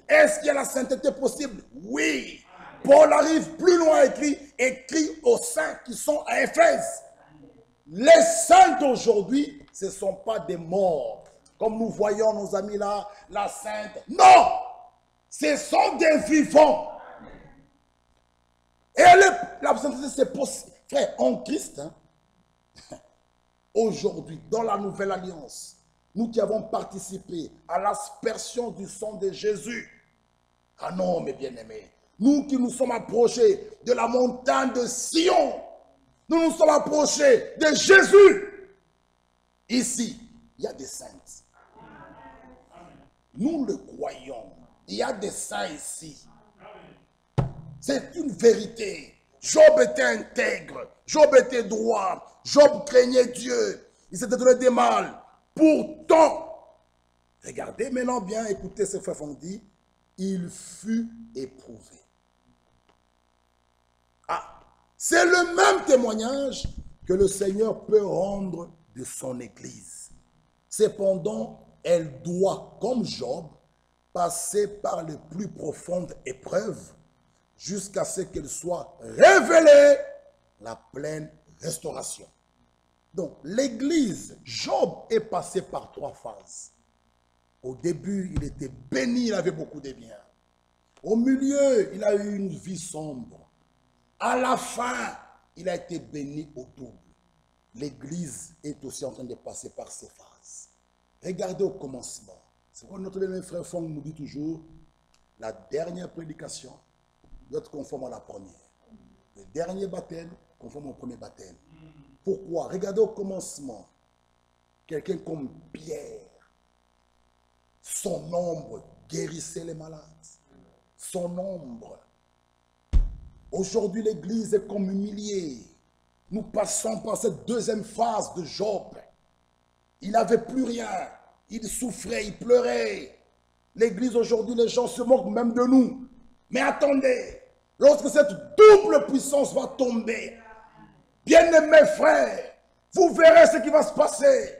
Est-ce qu'il y a la sainteté possible? Oui. Paul arrive plus loin, écrit aux saints qui sont à Éphèse. Les saints d'aujourd'hui, ce ne sont pas des morts. Comme nous voyons nos amis là, la sainte. Non! Ce sont des vivants. Et la sainteté, c'est possible. Frère, en Christ, hein, aujourd'hui, dans la nouvelle alliance, nous qui avons participé à l'aspersion du sang de Jésus. Ah non, mes bien-aimés, nous qui nous sommes approchés de la montagne de Sion, nous nous sommes approchés de Jésus. Ici, il y a des saints. Nous le croyons. Il y a des saints ici. C'est une vérité. Job était intègre. Job était droit. Job craignait Dieu. Il s'était donné des mal. Pourtant, regardez maintenant bien, écoutez ce frère Fondi, il fut éprouvé. Ah, c'est le même témoignage que le Seigneur peut rendre de son Église. Cependant, elle doit, comme Job, passer par les plus profondes épreuves jusqu'à ce qu'elle soit révélée la pleine restauration. Donc, l'Église, Job est passé par 3 phases. Au début, il était béni, il avait beaucoup de biens. Au milieu, il a eu une vie sombre. À la fin, il a été béni au double. L'Église est aussi en train de passer par ces phases. Regardez au commencement. C'est pourquoi notre bien-aimé frère Fong nous dit toujours, la dernière prédication doit être conforme à la première. Le dernier baptême, conforme au premier baptême. Pourquoi? Regardez au commencement. Quelqu'un comme Pierre, son ombre guérissait les malades. son ombre. Aujourd'hui, l'Église est comme humiliée. Nous passons par cette deuxième phase de Job. Il n'avait plus rien. Il souffrait, il pleurait. L'Église aujourd'hui, les gens se moquent même de nous. Mais attendez, lorsque cette double puissance va tomber, bien-aimés frères, vous verrez ce qui va se passer.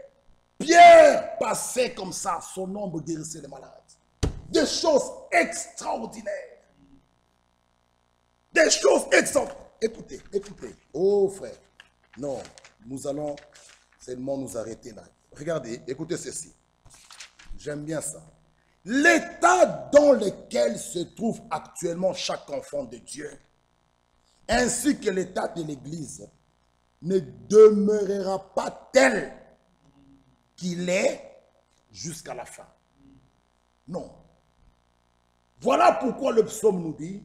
Pierre passait comme ça, son ombre guérissait les malades. Des choses extraordinaires. Des choses extraordinaires. Écoutez, écoutez. Oh frère, non, nous allons seulement nous arrêter là. Regardez, écoutez ceci. J'aime bien ça. L'état dans lequel se trouve actuellement chaque enfant de Dieu, ainsi que l'état de l'Église, ne demeurera pas tel qu'il est jusqu'à la fin. Non. Voilà pourquoi le psaume nous dit,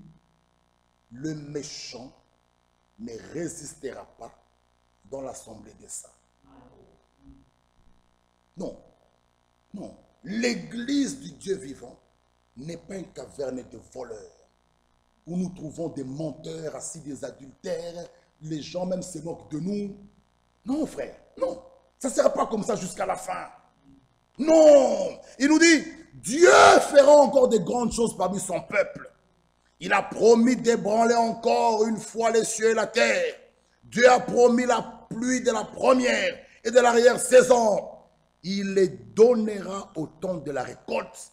le méchant ne résistera pas dans l'assemblée des saints. Non, non. L'église du Dieu vivant n'est pas une caverne de voleurs, où nous trouvons des menteurs, assis des adultères, les gens même se moquent de nous. Non frère, non. Ça ne sera pas comme ça jusqu'à la fin. Non, il nous dit, Dieu fera encore de grandes choses parmi son peuple. Il a promis d'ébranler encore une fois les cieux et la terre. Dieu a promis la pluie de la première et de l'arrière-saison. Il les donnera au temps de la récolte,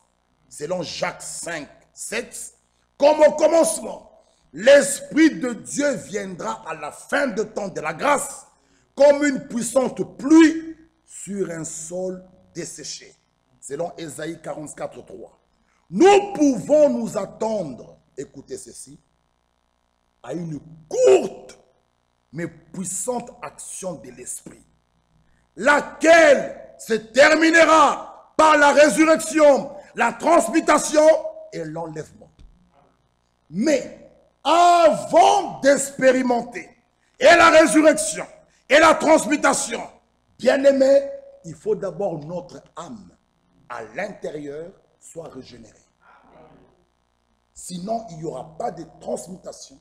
selon Jacques 5, 7. Comme au commencement, l'Esprit de Dieu viendra à la fin de temps de la grâce, comme une puissante pluie sur un sol desséché, selon Ésaïe 44, 3. Nous pouvons nous attendre, écoutez ceci, à une courte mais puissante action de l'Esprit, laquelle se terminera par la résurrection, la transmutation et l'enlèvement. Mais avant d'expérimenter et la résurrection et la transmutation, bien aimé, il faut d'abord notre âme à l'intérieur soit régénérée. Sinon, il n'y aura pas de transmutation,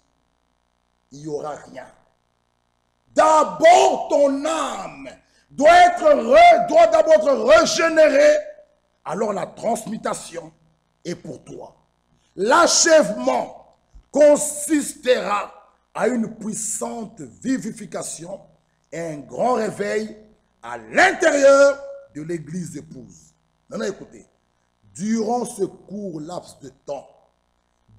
il n'y aura rien. D'abord, ton âme doit d'abord être régénérée, alors la transmutation est pour toi. L'achèvement consistera à une puissante vivification et un grand réveil à l'intérieur de l'église épouse. Maintenant, écoutez, durant ce court laps de temps,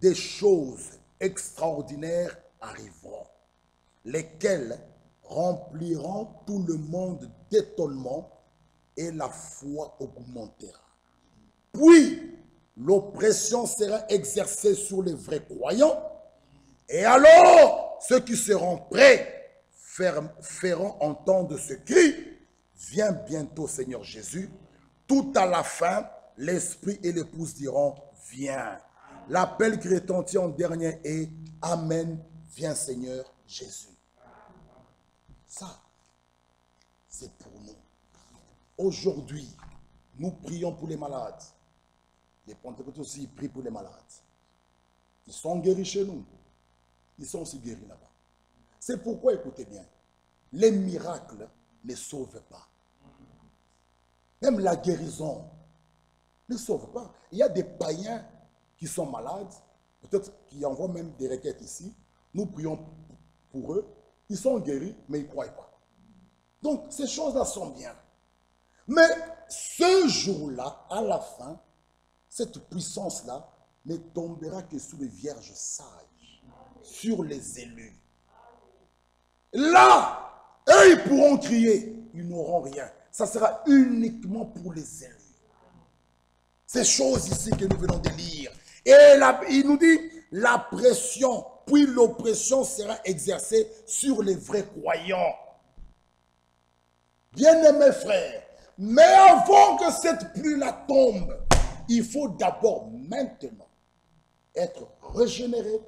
des choses extraordinaires arriveront, lesquelles rempliront tout le monde d'étonnement et la foi augmentera. Puis, l'oppression sera exercée sur les vrais croyants et alors, ceux qui seront prêts feront entendre ce cri, viens bientôt Seigneur Jésus. Tout à la fin, l'esprit et l'épouse diront, viens. L'appel qui retentit en dernier est, Amen, viens Seigneur Jésus. Ça, c'est pour nous. Aujourd'hui, nous prions pour les malades. Les Pentecôtes aussi prient pour les malades. Ils sont guéris chez nous. Ils sont aussi guéris là-bas. C'est pourquoi, écoutez bien, les miracles ne sauvent pas. Même la guérison ne sauve pas. Il y a des païens qui sont malades, peut-être qui envoient même des requêtes ici. Nous prions pour eux. Ils sont guéris, mais ils ne croient pas. Donc, ces choses-là sont bien. Mais ce jour-là, à la fin, cette puissance-là ne tombera que sur les vierges sages, sur les élus. Là, eux, ils pourront crier, ils n'auront rien. Ça sera uniquement pour les élus. Ces choses ici que nous venons de lire. Et là, il nous dit, la pression, puis l'oppression sera exercée sur les vrais croyants. Bien-aimés frères, mais avant que cette pluie-là tombe, il faut d'abord maintenant être régénéré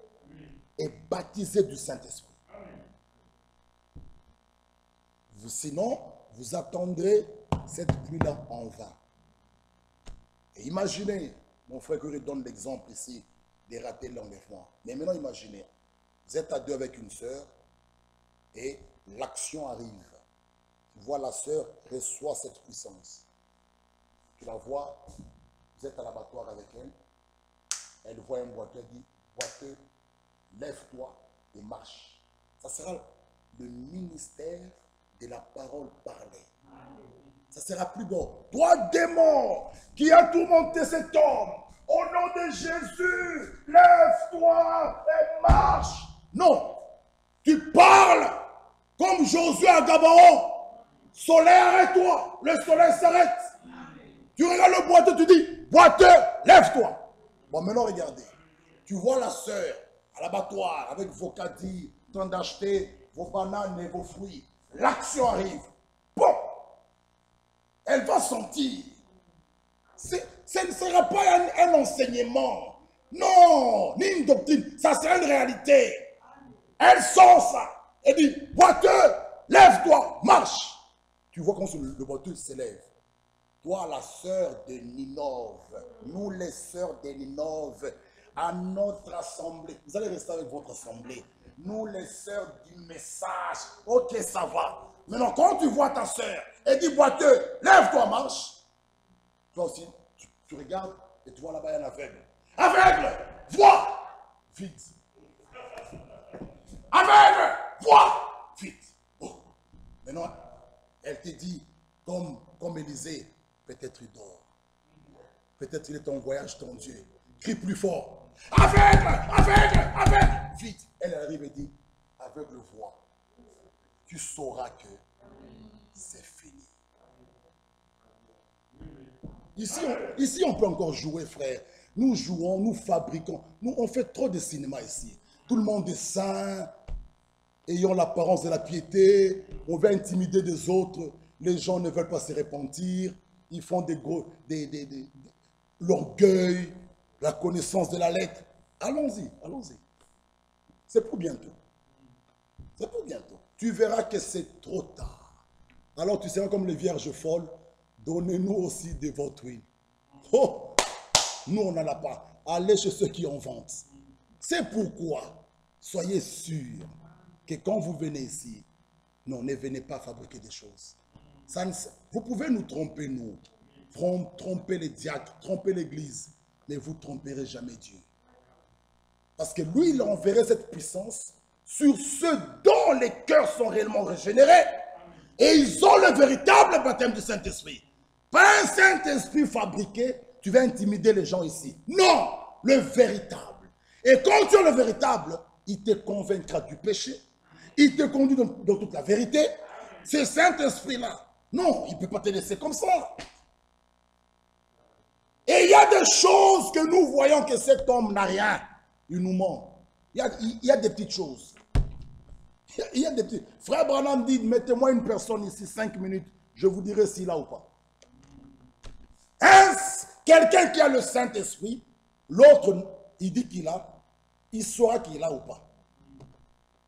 et baptisé du Saint-Esprit. Sinon, vous attendrez cette pluie-là en vain. Et imaginez, mon frère Curé donne l'exemple ici de rater l'enlèvement. Mais maintenant, imaginez, vous êtes à deux avec une sœur et l'action arrive. Tu vois, la sœur reçoit cette puissance. Tu la vois, vous êtes à l'abattoir avec elle. Elle voit un boiteux, elle dit, boiteux, lève-toi et marche. Ça sera le ministère de la parole parlée. Ça sera plus beau. Toi, démon, qui a tourmenté cet homme, au nom de Jésus, lève-toi et marche. Non, tu parles comme Josué à Gabaon. Soleil, arrête-toi. Le soleil s'arrête. Tu regardes le boiteux, tu dis, boiteux, lève-toi. Bon, maintenant, regardez. Tu vois la sœur à l'abattoir avec vos caddies, en train d'acheter vos bananes et vos fruits. L'action arrive. Bon, elle va sentir. Ce ne sera pas un enseignement. Non, ni une doctrine. Ça sera une réalité. Elle sent ça. Elle dit, boiteux, lève-toi, marche. Tu vois quand le boiteux s'élève. Toi, la sœur de Ninove, nous les sœurs de Ninove, à notre assemblée, vous allez rester avec votre assemblée. Nous les sœurs du message, ok, ça va. Maintenant, quand tu vois ta sœur, elle dit boiteux, lève-toi, marche. Toi aussi, tu regardes et tu vois là-bas un aveugle. Aveugle, vois, vite. Aveugle, vois, vite. Oh. Maintenant, elle te dit, comme Élisée, peut-être il dort. Peut-être il est en voyage, ton Dieu. Crie plus fort. Aveugle, aveugle, aveugle. Vite, elle arrive et dit, aveugle voix. Tu sauras que c'est fini. Ici, on peut encore jouer, frère. Nous jouons, nous fabriquons. Nous, on fait trop de cinéma ici. Tout le monde est saint, ayant l'apparence de la piété. On veut intimider des autres. Les gens ne veulent pas se repentir. Ils font l'orgueil, la connaissance de la lettre. Allons-y, allons-y. C'est pour bientôt. C'est pour bientôt. Tu verras que c'est trop tard. Alors tu seras comme les vierges folles. Donnez-nous aussi de votre huile. Oh, nous on n'en a pas. Allez chez ceux qui en vendent. C'est pourquoi, soyez sûrs que quand vous venez ici, non, ne venez pas fabriquer des choses. Vous pouvez nous tromper, nous. Tromper les diacres, tromper l'église. Mais vous ne tromperez jamais Dieu. Parce que lui, il enverrait cette puissance sur ceux dont les cœurs sont réellement régénérés. Et ils ont le véritable baptême du Saint-Esprit. Pas un Saint-Esprit fabriqué, tu vas intimider les gens ici. Non, le véritable. Et quand tu as le véritable, il te convaincra du péché. Il te conduit dans toute la vérité. Ce Saint-Esprit-là, non, il ne peut pas te laisser comme ça. Et il y a des choses que nous voyons que cet homme n'a rien. Il nous ment. Il y a des petites choses. Il y a des petites. Frère Branham dit, mettez-moi une personne ici 5 minutes, je vous dirai s'il a ou pas. Quelqu'un qui a le Saint-Esprit, l'autre, il dit qu'il a, il saura qu'il a ou pas.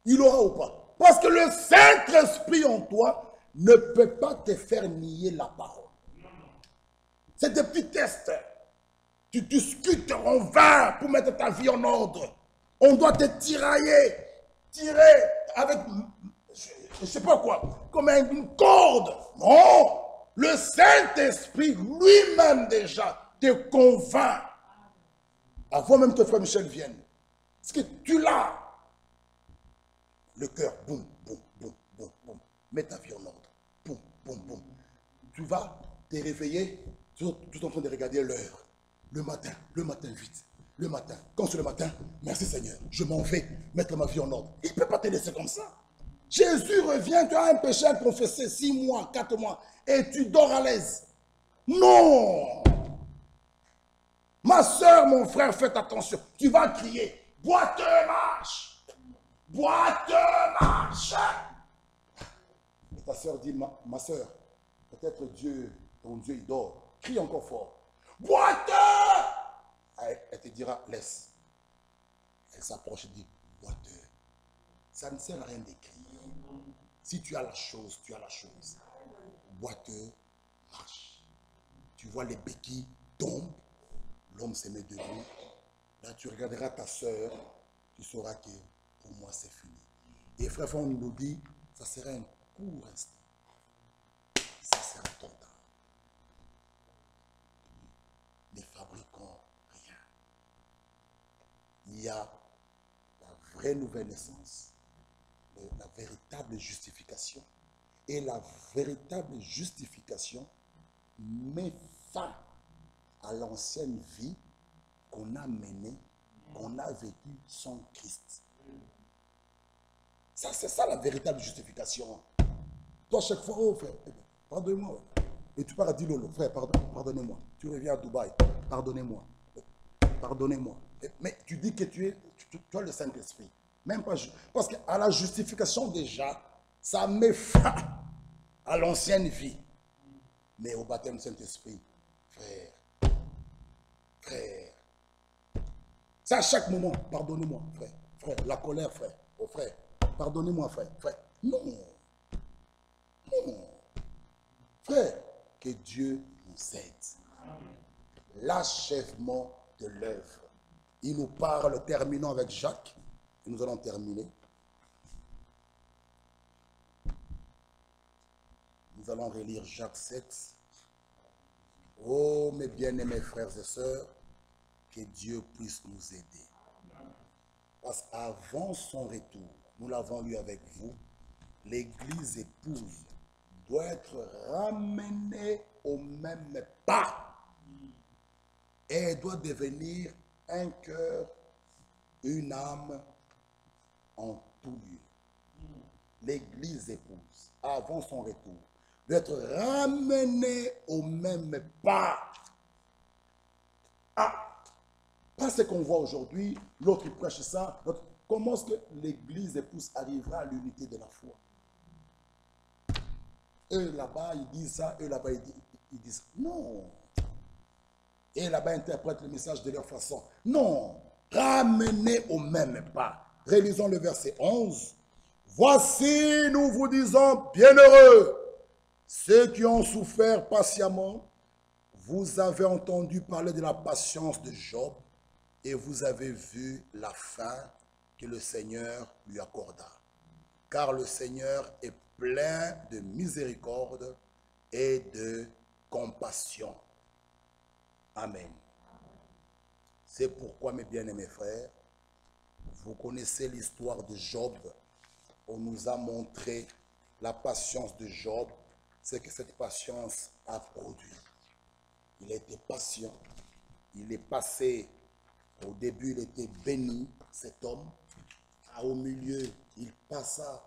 Il aura ou pas. Parce que le Saint-Esprit en toi ne peut pas te faire nier la parole. C'est des petits tests. Tu discutes en vain pour mettre ta vie en ordre. On doit te tirer avec, je ne sais pas quoi, comme une corde. Non, le Saint-Esprit lui-même déjà te convainc. Avant même que Frère Michel vienne. Parce que tu l'as. Le cœur, boum, boum, boum, boum, boum. Mets ta vie en ordre. Boum, boum, boum. Tu vas te réveiller, tu es en train de regarder l'heure. Le matin vite. Le matin, quand c'est le matin, merci Seigneur, je m'en vais mettre ma vie en ordre. Il ne peut pas te laisser comme ça. Jésus revient, tu as un péché à confesser 6 mois, 4 mois, et tu dors à l'aise. Non! Ma soeur, mon frère, faites attention. Tu vas crier, boiteux marche! Boiteux marche! Et ta soeur dit, ma soeur, peut-être Dieu, ton Dieu, il dort. Crie encore fort. Boiteux! Elle te dira, laisse. Elle s'approche et dit, boiteux. Ça ne sert à rien d'écrire. Si tu as la chose, tu as la chose. Boiteux, marche. Tu vois les béquilles tombent, l'homme se met debout, Là, tu regarderas ta soeur, tu sauras que pour moi c'est fini. Et frère, on nous dit, ça sera un court instant. Ça sera total. Ne fabriquons rien. Il y a la vraie nouvelle naissance, la véritable justification. Et la véritable justification met fin à l'ancienne vie qu'on a menée, qu'on a vécue sans Christ. Ça, c'est ça la véritable justification. Toi, chaque fois, oh frère, pardonnez-moi. Et tu pars à dire, Lolo, frère, pardonnez-moi. Tu reviens à Dubaï, pardonnez-moi. Pardonnez-moi. Mais tu dis que tu as le Saint-Esprit. Même pas, parce qu'à la justification déjà, ça met fin à l'ancienne vie. Mais au baptême du Saint-Esprit, frère, c'est à chaque moment, pardonnez-moi, frère, la colère, frère, oh frère, pardonnez-moi, frère, non, frère, que Dieu nous aide. L'achèvement de l'œuvre. Il nous parle, terminons avec Jacques, et nous allons terminer. Nous allons relire Jacques 7. Oh, mes bien-aimés frères et sœurs, que Dieu puisse nous aider. Parce qu'avant son retour, nous l'avons lu avec vous, l'Église épouse doit être ramenée au même pas. Et elle doit devenir un cœur, une âme en tout lieu. L'Église épouse, avant son retour, doit être ramenée au même pas. Ah, pas ce qu'on voit aujourd'hui, l'autre prêche ça. Comment est-ce que l'Église épouse arrivera à l'unité de la foi? Eux là-bas, ils disent ça, eux là-bas, ils disent non. Et là-bas, interprètent le message de leur façon. Non, ramenez au même pas. Relisons le verset 11. Voici, nous vous disons, bienheureux, ceux qui ont souffert patiemment. Vous avez entendu parler de la patience de Job et vous avez vu la fin que le Seigneur lui accorda. Car le Seigneur est plein de miséricorde et de compassion. Amen. C'est pourquoi, mes bien-aimés frères, vous connaissez l'histoire de Job. On nous a montré la patience de Job, c'est que cette patience a produit. Il a été patient, il est passé, au début il était béni, cet homme, au milieu il passa,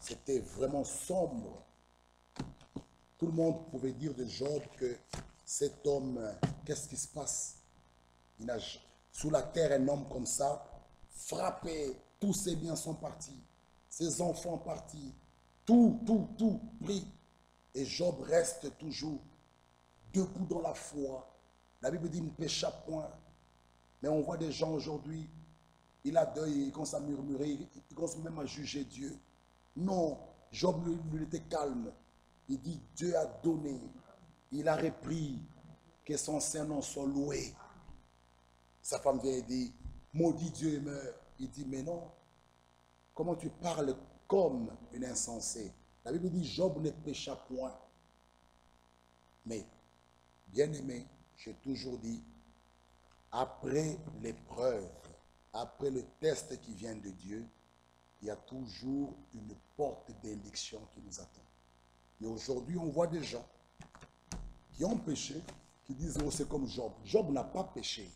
c'était vraiment sombre. Tout le monde pouvait dire de Job que cet homme, qu'est-ce qui se passe? Il a sous la terre un homme comme ça, frappé, tous ses biens sont partis, ses enfants partis, tout pris. Et Job reste toujours debout dans la foi. La Bible dit, il ne pécha point. Mais on voit des gens aujourd'hui, il a deuil, il commence à murmurer, il commence même à juger Dieu. Non, Job, lui était calme. Il dit, Dieu a donné, il a repris, que son Saint-Nom soit loué. Sa femme vient et dit, maudit Dieu et meurt. Il dit, mais non, comment tu parles comme une insensée? La Bible dit, Job ne pécha point. Mais, bien aimé, j'ai toujours dit, après l'épreuve, après le test qui vient de Dieu, il y a toujours une porte d'élection qui nous attend. Mais aujourd'hui, on voit des gens qui ont péché, qui disent, oh, c'est comme Job. Job n'a pas péché.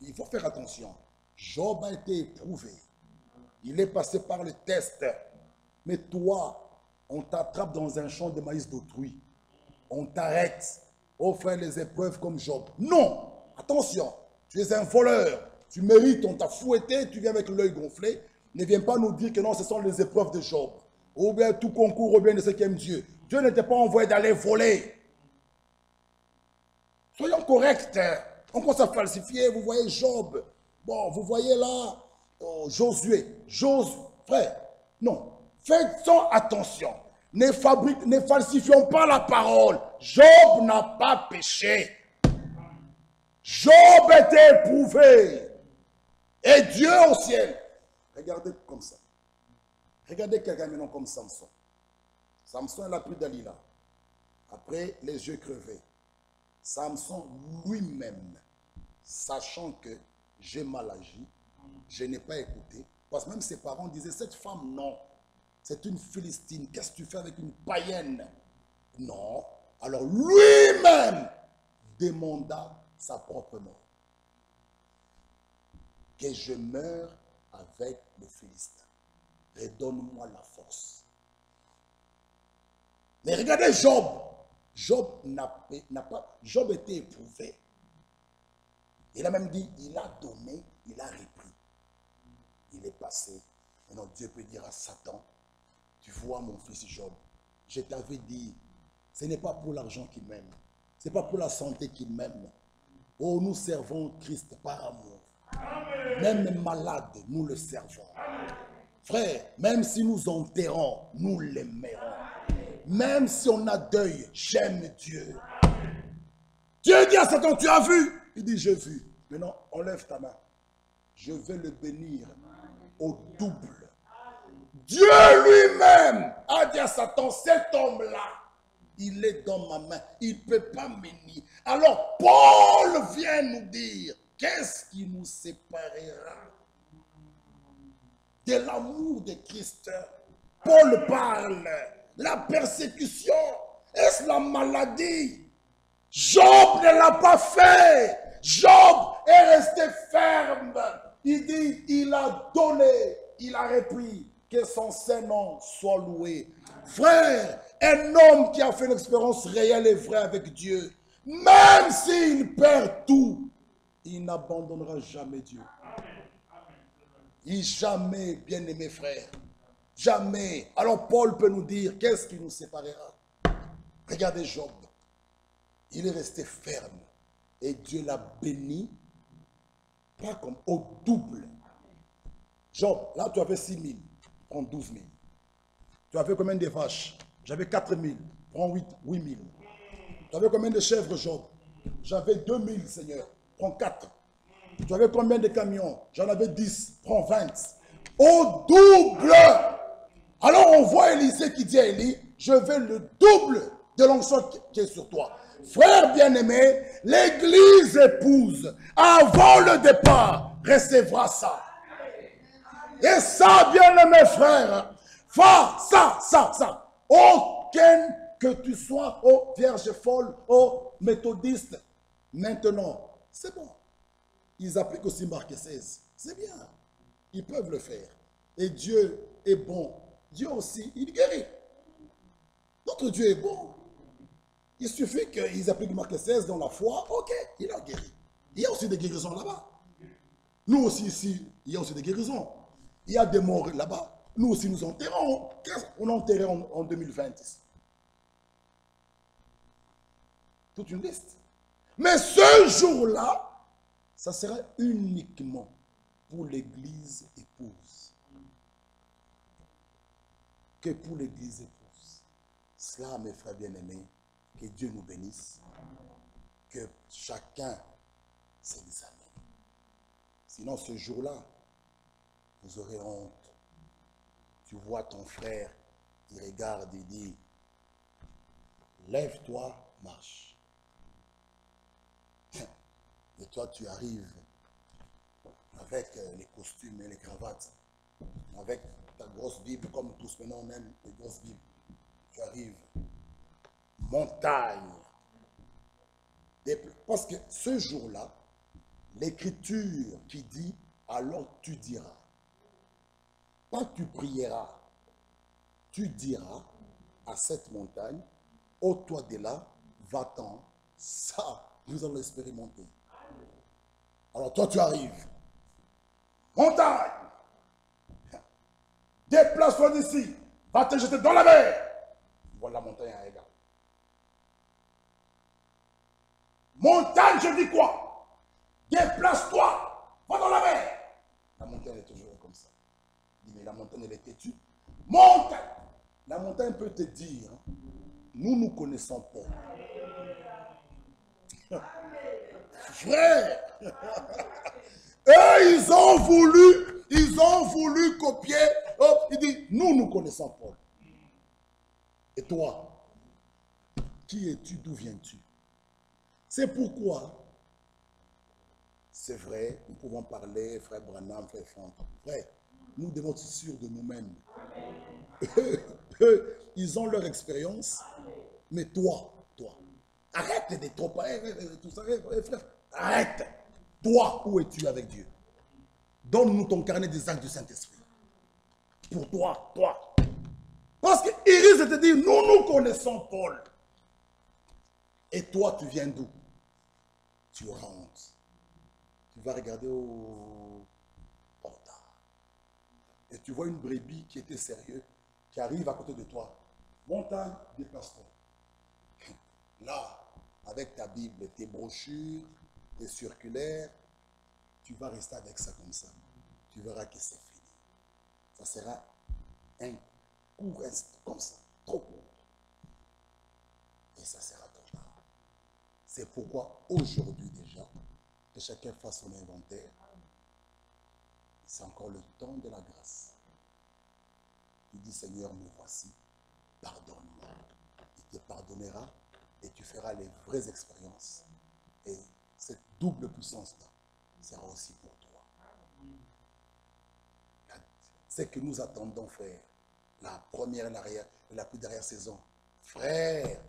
Il faut faire attention. Job a été éprouvé. Il est passé par le test. Mais toi, on t'attrape dans un champ de maïs d'autrui. On t'arrête. Oh frère, les épreuves comme Job. Non! Attention, tu es un voleur. Tu mérites, on t'a fouetté, tu viens avec l'œil gonflé. Ne viens pas nous dire que non, ce sont les épreuves de Job. Ou bien tout concours, ou bien de ceux qui aiment Dieu. Dieu n'était pas envoyé d'aller voler. Soyons corrects. On commence à falsifier. Vous voyez Job. Bon, vous voyez là, Josué. Frère, non. Faisons attention. Ne falsifions pas la parole. Job n'a pas péché. Job était éprouvé. Et Dieu au ciel. Regardez comme ça. Regardez quelqu'un maintenant comme Samson. Samson, il a pris Dalila. Après, les yeux crevés. Samson lui-même, sachant que j'ai mal agi, je n'ai pas écouté. Parce que même ses parents disaient, cette femme, non. C'est une Philistine. Qu'est-ce que tu fais avec une païenne? Non. Alors lui-même demanda sa propre mort. Que je meure avec les Philistins. Redonne-moi la force. Mais regardez Job. Job Job était éprouvé. Il a même dit, il a donné, il a repris. Il est passé. Maintenant Dieu peut dire à Satan, tu vois mon fils Job, je t'avais dit, ce n'est pas pour l'argent qu'il m'aime. Ce n'est pas pour la santé qu'il m'aime. Oh, nous servons Christ par amour. Même malade, nous le servons. Frère, même si nous enterrons, nous l'aimerons. Même si on a deuil, j'aime Dieu. Dieu dit à Satan, tu as vu? Il dit, j'ai vu. Maintenant, enlève ta main. Je vais le bénir au double. Dieu lui-même a dit à Satan, cet homme-là, il est dans ma main. Il ne peut pas m'unir. Alors, Paul vient nous dire, qu'est-ce qui nous séparera de l'amour de Christ? Paul parle. La persécution, est-ce la maladie? Job ne l'a pas fait. Job est resté ferme. Il dit, il a donné, il a repris. Que son Saint-Nom soit loué. Frère, un homme qui a fait une expérience réelle et vraie avec Dieu, même s'il perd tout, il n'abandonnera jamais Dieu. Il jamais, bien-aimé frère. Jamais. Alors Paul peut nous dire, qu'est-ce qui nous séparera? Regardez Job. Il est resté ferme. Et Dieu l'a béni, pas comme au double. Job, là tu avais 6 000, prends 12 000. Tu avais combien de vaches? J'avais 4 000, prends 8 000. Tu avais combien de chèvres, Job? J'avais 2 000, Seigneur, prends 4. Tu avais combien de camions? J'en avais 10, prends 20. Au double! Alors on voit Élisée qui dit à Élie, je veux le double de l'onction qui est sur toi. Frère bien-aimé, l'église épouse, avant le départ, recevra ça. Et ça, bien-aimé frère, ça. Aucun que tu sois, ô vierge folle, ô méthodiste, maintenant, c'est bon. Ils appliquent aussi Marc 16. C'est bien. Ils peuvent le faire. Et Dieu est bon. Dieu aussi, il guérit. Notre Dieu est bon. Il suffit qu'ils appliquent Marc 16 dans la foi. Ok, il a guéri. Il y a aussi des guérisons là-bas. Nous aussi ici, il y a aussi des guérisons. Il y a des morts là-bas. Nous aussi nous enterrons. On a enterré en 2020. Toute une liste. Mais ce jour-là, ça sera uniquement pour l'église épouse. Que pour l'église épouse. Cela, mes frères bien-aimés, que Dieu nous bénisse. Que chacun s'examine. Sinon, ce jour-là, vous aurez honte. Tu vois ton frère, il regarde et dit, lève-toi, marche. Et toi, tu arrives avec les costumes et les cravates, avec ta grosse Bible, comme tous maintenant on aime les grosses Bibles. Tu arrives, montagne. Parce que ce jour-là, l'écriture qui dit, alors tu diras. Pas tu prieras. Tu diras à cette montagne, ô toi de là, va-t'en. Ça, nous allons l'expérimenter. Alors toi, tu arrives. Montagne! Déplace-toi d'ici. Va te jeter dans la mer. Voilà la montagne à égard. Montagne, je dis quoi? Déplace-toi. Va dans la mer. La montagne est toujours comme ça. Mais la montagne, elle est têtue. Montagne. La montagne peut te dire, nous connaissons pas. Frère, eux, ils ont voulu copier. Oh, il dit, nous connaissons Paul. Et toi, qui es-tu, d'où viens-tu? C'est pourquoi, c'est vrai, nous pouvons parler, frère Branham, frère Franck. Frère, nous devons être sûrs de nous-mêmes. Ils ont leur expérience, mais toi, arrête de trop parler, tout ça, frère, arrête. Toi, où es-tu avec Dieu? Donne-nous ton carnet des actes du Saint-Esprit. Pour toi. Parce qu'il risque de te dire, nous connaissons Paul. Et toi, tu viens d'où? Tu auras honte. Tu vas regarder au portail. Et tu vois une brebis qui était sérieuse, qui arrive à côté de toi. Montagne, déplace-toi. Là, avec ta Bible, tes brochures, tes circulaires, tu vas rester avec ça comme ça. Tu verras que c'est fini. Ça sera un court instant, comme ça, trop court. Et ça sera trop tard. C'est pourquoi aujourd'hui déjà, que chacun fasse son inventaire. C'est encore le temps de la grâce. Il dit, Seigneur, me voici, pardonne-moi. Il te pardonnera et tu feras les vraies expériences. Et cette double puissance-là sera aussi pour toi. C'est que nous attendons, frère, la première et la plus dernière saison. Frère,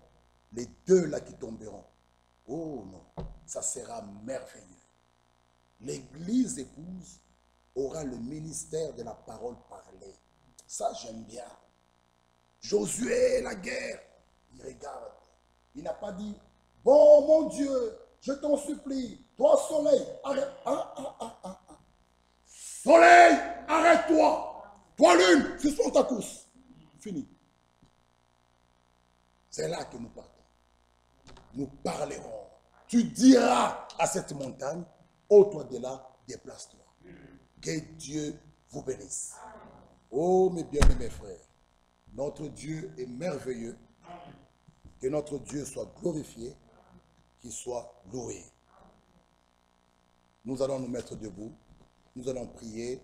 les deux là qui tomberont. Oh non, ça sera merveilleux. L'église épouse aura le ministère de la parole parlée. Ça, j'aime bien. Josué, la guerre, il regarde. Il n'a pas dit, bon, mon Dieu, je t'en supplie, toi, soleil, arrête. Soleil, arrête-toi. Toi, lune, suspends ta course. Fini. C'est là que nous partons. Nous parlerons. Tu diras à cette montagne, ô-toi de là, déplace-toi. Que Dieu vous bénisse. Oh, mes bien-aimés frères, notre Dieu est merveilleux. Que notre Dieu soit glorifié, qu'il soit loué. Nous allons nous mettre debout. Nous allons prier.